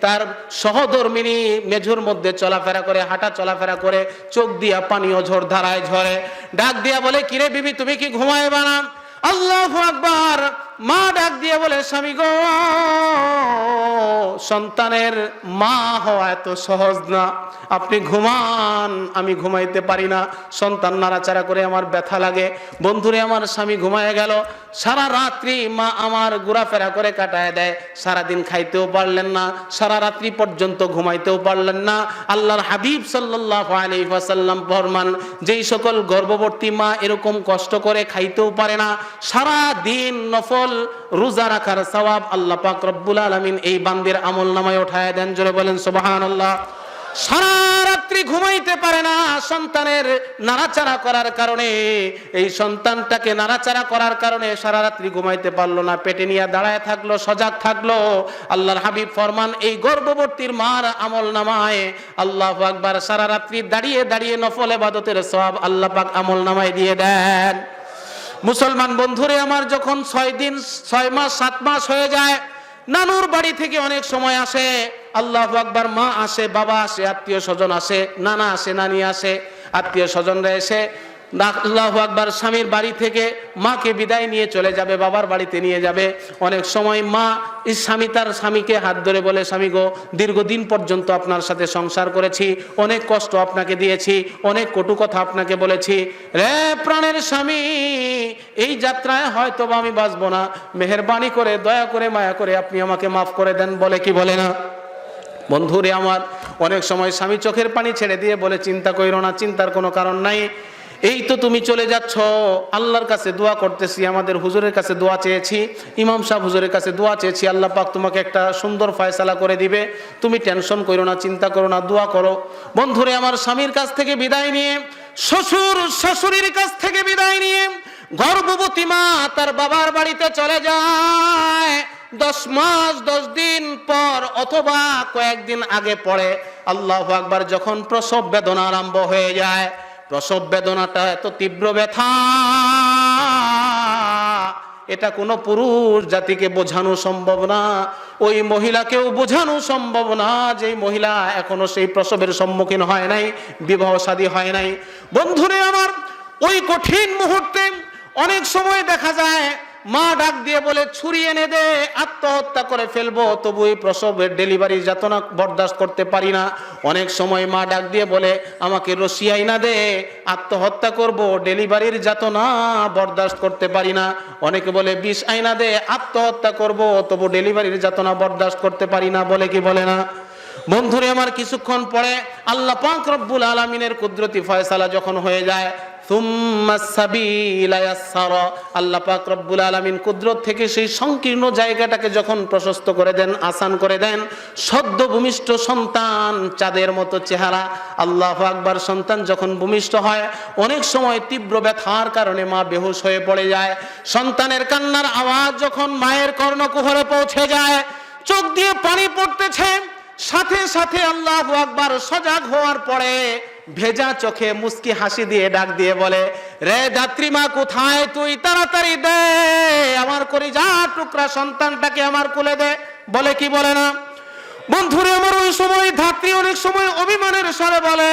তার সহধর্মিনী মেঝোর মধ্যে চলাফেরা করে, হাঁটা চলাফেরা করে, চোখ দিয়া পানীয় ঝড় ধারায় ঝরে। ডাক দিয়া বলে কিরে বিবি তুমি কি ঘুমাইবা না? আল্লাহু আকবার। মা ডাক দিয়ে বলে, স্বামী গো, সন্তানের মা হওয়া এত সহজ না, আপনি ঘুমান, আমি ঘুমাইতে পারি না, সন্তান নাড়াচাড়া করে আমার ব্যথা লাগে। বন্ধুরে আমার, স্বামী ঘুমায় গেল। সারা রাত্রি মা আমার ঘোরাফেরা করে কাটায় দেয়। সারাদিন খাইতেও পারলেন না, সারা রাত্রি পর্যন্ত ঘুমাইতেও পারলেন না। আল্লাহর হাবিব সাল্লাল্লাহু আলাইহি ওয়াসাল্লাম ফরমান, যেই সকল গর্ভবতী মা এরকম কষ্ট করে খাইতেও পারে না, সারা দিন নফল রোজা রাখার সওয়াব আল্লাহ পাক রব্বুল আলামিন এই বান্দির আমলনামায় উঠায় দেন। জোরে বলেন সুবহানাল্লাহ। সারা রাত্রি ঘুমাইতে পারে না সন্তানের নাড়াচাড়া করার কারণে, এই সন্তানটাকে নাড়াচাড়া করার কারণে সারা রাত্রি ঘুমাইতে পারলো না, পেটে নিয়ে দাঁড়ায় থাকলো, সজাগ থাকলো। আল্লাহর হাবিব ফরমান, এই গর্ভবতীর মার আমলনামায় আল্লাহু আকবার সারা রাত্রি দাঁড়িয়ে দাঁড়িয়ে নফল ইবাদতের সওয়াব আল্লাহ পাক আমলনামায় দিয়ে দেন। মুসলমান বন্ধুরে আমার, যখন 6 দিন 6 মাস 7 মাস হয়ে যায়, নানুর বাড়ি থেকে অনেক সময় আসে, আল্লাহু আকবার, মা আসে, বাবা আসে, আত্মীয় স্বজন আসে, নানা আসে, নানি আসে, আত্মীয় স্বজনরা এসে আল্লাহু আকবার স্বামীর বাড়ি থেকে মাকে বিদায় নিয়ে চলে যাবে, বাবার বাড়িতে নিয়ে যাবে। অনেক সময় মা স্বামী তার স্বামীকে হাত ধরে বলে, স্বামী গো, দীর্ঘদিন পর্যন্ত আপনার সাথে সংসার করেছি, অনেক কষ্ট আপনাকে দিয়েছি, অনেক কটু কথা আপনাকে বলেছি, রে প্রাণের স্বামী, এই যাত্রায় হয়তো আমি বাঁচবো না, মেহেরবানি করে, দয়া করে, মায়া করে আপনি আমাকে মাফ করে দেন। বলে কি বলে না? বন্ধুরে আমার, অনেক সময় স্বামী চোখের পানি ছেড়ে দিয়ে বলে, চিন্তা কইরো না, চিন্তার কোনো কারণ নাই, এই তো তুমি চলে যাচ্ছ, আল্লাহর কাছে দোয়া করতেছি, আমাদের হুজুরের কাছে দোয়া চেয়েছি, ইমাম সাহেব হুজুরের কাছে দোয়া চেয়েছি, আল্লাহ পাক তোমাকে একটা সুন্দর ফয়সালা করে দিবে, তুমি টেনশন করো না, চিন্তা করো না, দোয়া করো। বন্ধুরে আমার, স্বামীর কাছ থেকে বিদায় নিয়ে, শ্বশুর শাশুড়ির কাছ থেকে বিদায় নিয়ে গর্ভবতী মা তার বাবার বাড়িতে চলে যায়। 10 মাস 10 দিন পর অথবা কয়েকদিন আগে পড়ে আল্লাহু আকবার, যখন প্রসব বেদনা আরম্ভ হয়ে যায়, প্রসব বেদনাটা এত তীব্র ব্যথা, এটা কোনো পুরুষ জাতিকে বোঝানো সম্ভব না, ওই মহিলাকেও বোঝানো সম্ভব না, যে মহিলা এখনো সেই প্রসবের সম্মুখীন হয় নাই, বিবাহ শাদী হয় নাই। বন্ধুরে আমার, ওই কঠিন মুহূর্তে অনেক সময় দেখা যায় মা ডাক দিয়ে বলে, ছুরি এনে দে, আত্মহত্যা করে ফেলবো, তবু এই প্রসবের ডেলিভারি যাতনা বরদাস্ত করতে পারি না। অনেক সময় মা ডাক দিয়ে বলে, আমাকে রশি আইনা দে, আত্মহত্যা করব, ডেলিভারির যাতনা বরদাস্ত করতে পারি না। অনেকে বলে, বিষ আইনা দে, আত্মহত্যা করব, তবু ডেলিভারির যাতনা বরদাস্ত করতে পারি না। বলে কি বলে না? বন্ধুরে আমার, কিছুক্ষণ পরে আল্লাহ পাক রব্বুল আলামিনের কুদরতি ফয়সালা যখন হয়ে যায়, আল্লাহ পাক রব্বুল আলামিন কুদরত থেকে সেই সংকীর্ণ জায়গাটাকে যখন প্রশস্ত করে দেন, আসান করে দেন, সদ্য ভূমিষ্ঠ সন্তান, চাঁদের মতো চেহারা, আল্লাহু আকবার, সন্তান যখন ভূমিষ্ঠ হয়, অনেক সময় তীব্র ব্যথার কারণে মা বেহুশ হয়ে পড়ে যায়। সন্তানের কান্নার আওয়াজ যখন মায়ের কর্ণকুহরে পৌঁছে যায়, চোখ দিয়ে পানি পড়তেছে, সাথে সাথে আল্লাহু আকবার সজাগ হওয়ার পরে ভেজা চোখে মুস্কি হাসি দিয়ে ডাক দিয়ে বলে, রে দাত্রীমা, কোথায় তুই? তাড়াতাড়ি দে আমার কলিজার টুকরা সন্তানটাকে আমার কোলে দে। বলে কি বলে না? বন্ধুরে আমার, ওই সময় ধাত্রী অনেক সময় অভিমানের স্বরে বলে,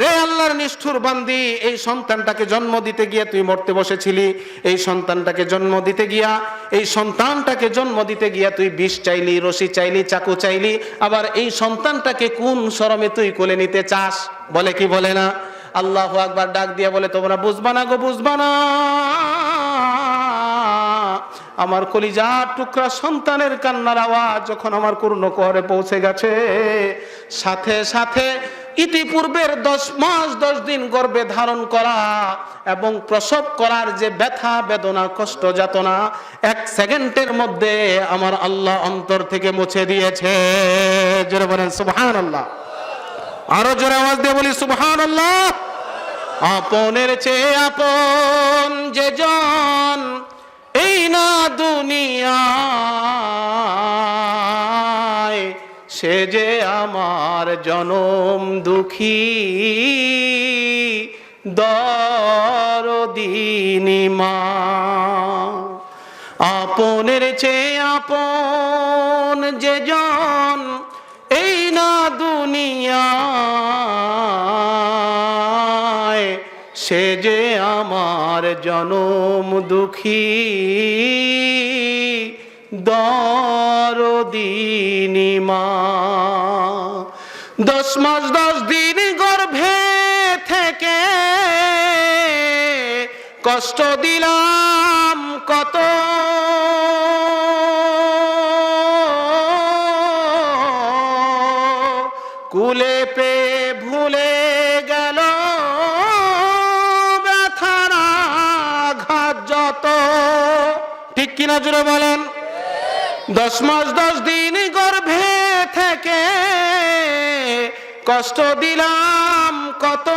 রে আল্লাহর নিষ্ঠুর বান্দি, এই সন্তানটাকে জন্ম দিতে গিয়ে তুই মরতে বসেছিলি, এই সন্তানটাকে জন্ম দিতে গিয়া, এই সন্তানটাকে জন্ম দিতে গিয়া তুই বিষ চাইলি, রশি চাইলি, চাকু চাইলি, আবার এই সন্তানটাকে কোন শরমে তুই কোলে নিতে চাস? বলে কি বলে না? আল্লাহু আকবার ডাক দিয়ে বলে, তোমরা বুঝবা না গো, বুঝবা না, আমার কলিজার টুকরা সন্তানের কান্নার আওয়াজ যখন আমার কর্ণকুহরে পৌঁছে গেছে, সাথে সাথে ইতিপূর্বের 10 মাস 10 দিন গর্ভে ধারণ করা এবং প্রসব করার যে ব্যথা বেদনা কষ্ট যাতনা 1 সেকেন্ডের মধ্যে আমার আল্লাহ অন্তর থেকে মুছে দিয়েছে। জোরে বলেন সুবহানাল্লাহ। আরো জোরে আওয়াজ দিয়ে বলি সুবহানাল্লাহ। আপনের চেয়ে আপন যে জন এই না দুনিয়ায়, সে যে আমার জনম দুঃখী দরদিনী মা। আপনের চেয়ে আপন যে জন এই না দুনিয়ায়, সে যে আমার জনম দুঃখী দরদিনী মা। 10 মাস 10 দিন গর্ভে থেকে কষ্ট দিলাম কত, কুলে পে ভুলে গেল ব্যথার আঘাত যত। ঠিক কিনা জুড়ে বলেন? 10 মাস 10 দিন গর্ভে থেকে কষ্ট দিলাম কত,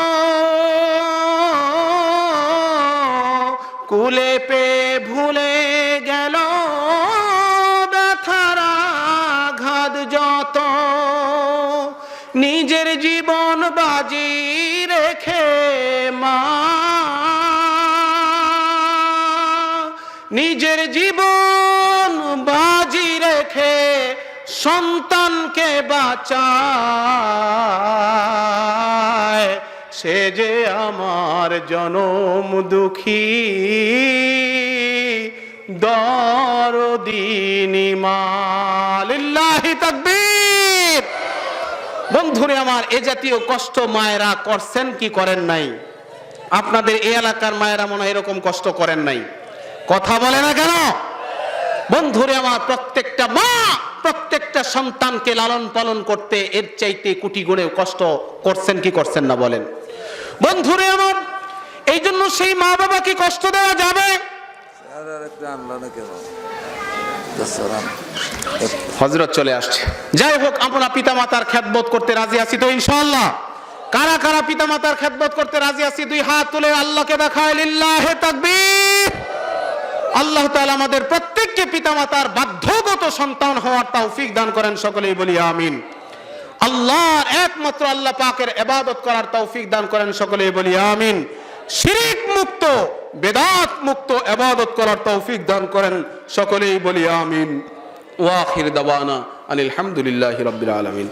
কুলে পে ভুলে গেল ব্যথার আঘাত যত। নিজের জীবন বাজি রেখে মা, নিজের জীবন বাজি রেখে সন্তানকে বাঁচায়, সে যে আমার জনম দুঃখী দরদিনী মা। লিল্লাহি তাকবীর। বন্ধুরে আমার, এ জাতীয় কষ্ট মায়েরা করছেন কি করেন নাই? আপনাদের এই এলাকার মায়েরা মনে হয় এরকম কষ্ট করেন নাই, কথা বলে না কেন? বন্ধুরে আমার, প্রত্যেকটা মা প্রত্যেকটা সন্তানকে লালন পালন করতে এর চাইতে কোটি গুণে কষ্ট করছেন কি করছেন না বলেন? বন্ধুরে আমার, এই জন্য সেই মা বাবাকে কষ্ট দেওয়া যাবে? হযরত চলে আসছে। যাই হোক, আমরা পিতা মাতার খেদমত করতে রাজি আছি তো ইনশাআল্লাহ? কারা কারা পিতা মাতার খেদমত করতে রাজি আছি? 2 হাত তুলে আল্লাহকে দেখায়। লিল্লাহি তাকবীর। আল্লাহ তাআলা আমাদের প্রত্যেককে পিতা মাতার বাধ্যগত সন্তান হওয়ার তৌফিক দান করেন, সকলেই বলি আমিন। আল্লাহর একমাত্র আল্লাহ পাকের ইবাদত করার তৌফিক দান করেন, সকলেই বলি আমিন। শিরক মুক্ত বেদাত মুক্ত ইবাদত করার তৌফিক দান করেন, সকলেই বলি আমিন। ওয়া আখির দাওয়ানা আনিল হামদুলিল্লাহি রাব্বিল আলামিন।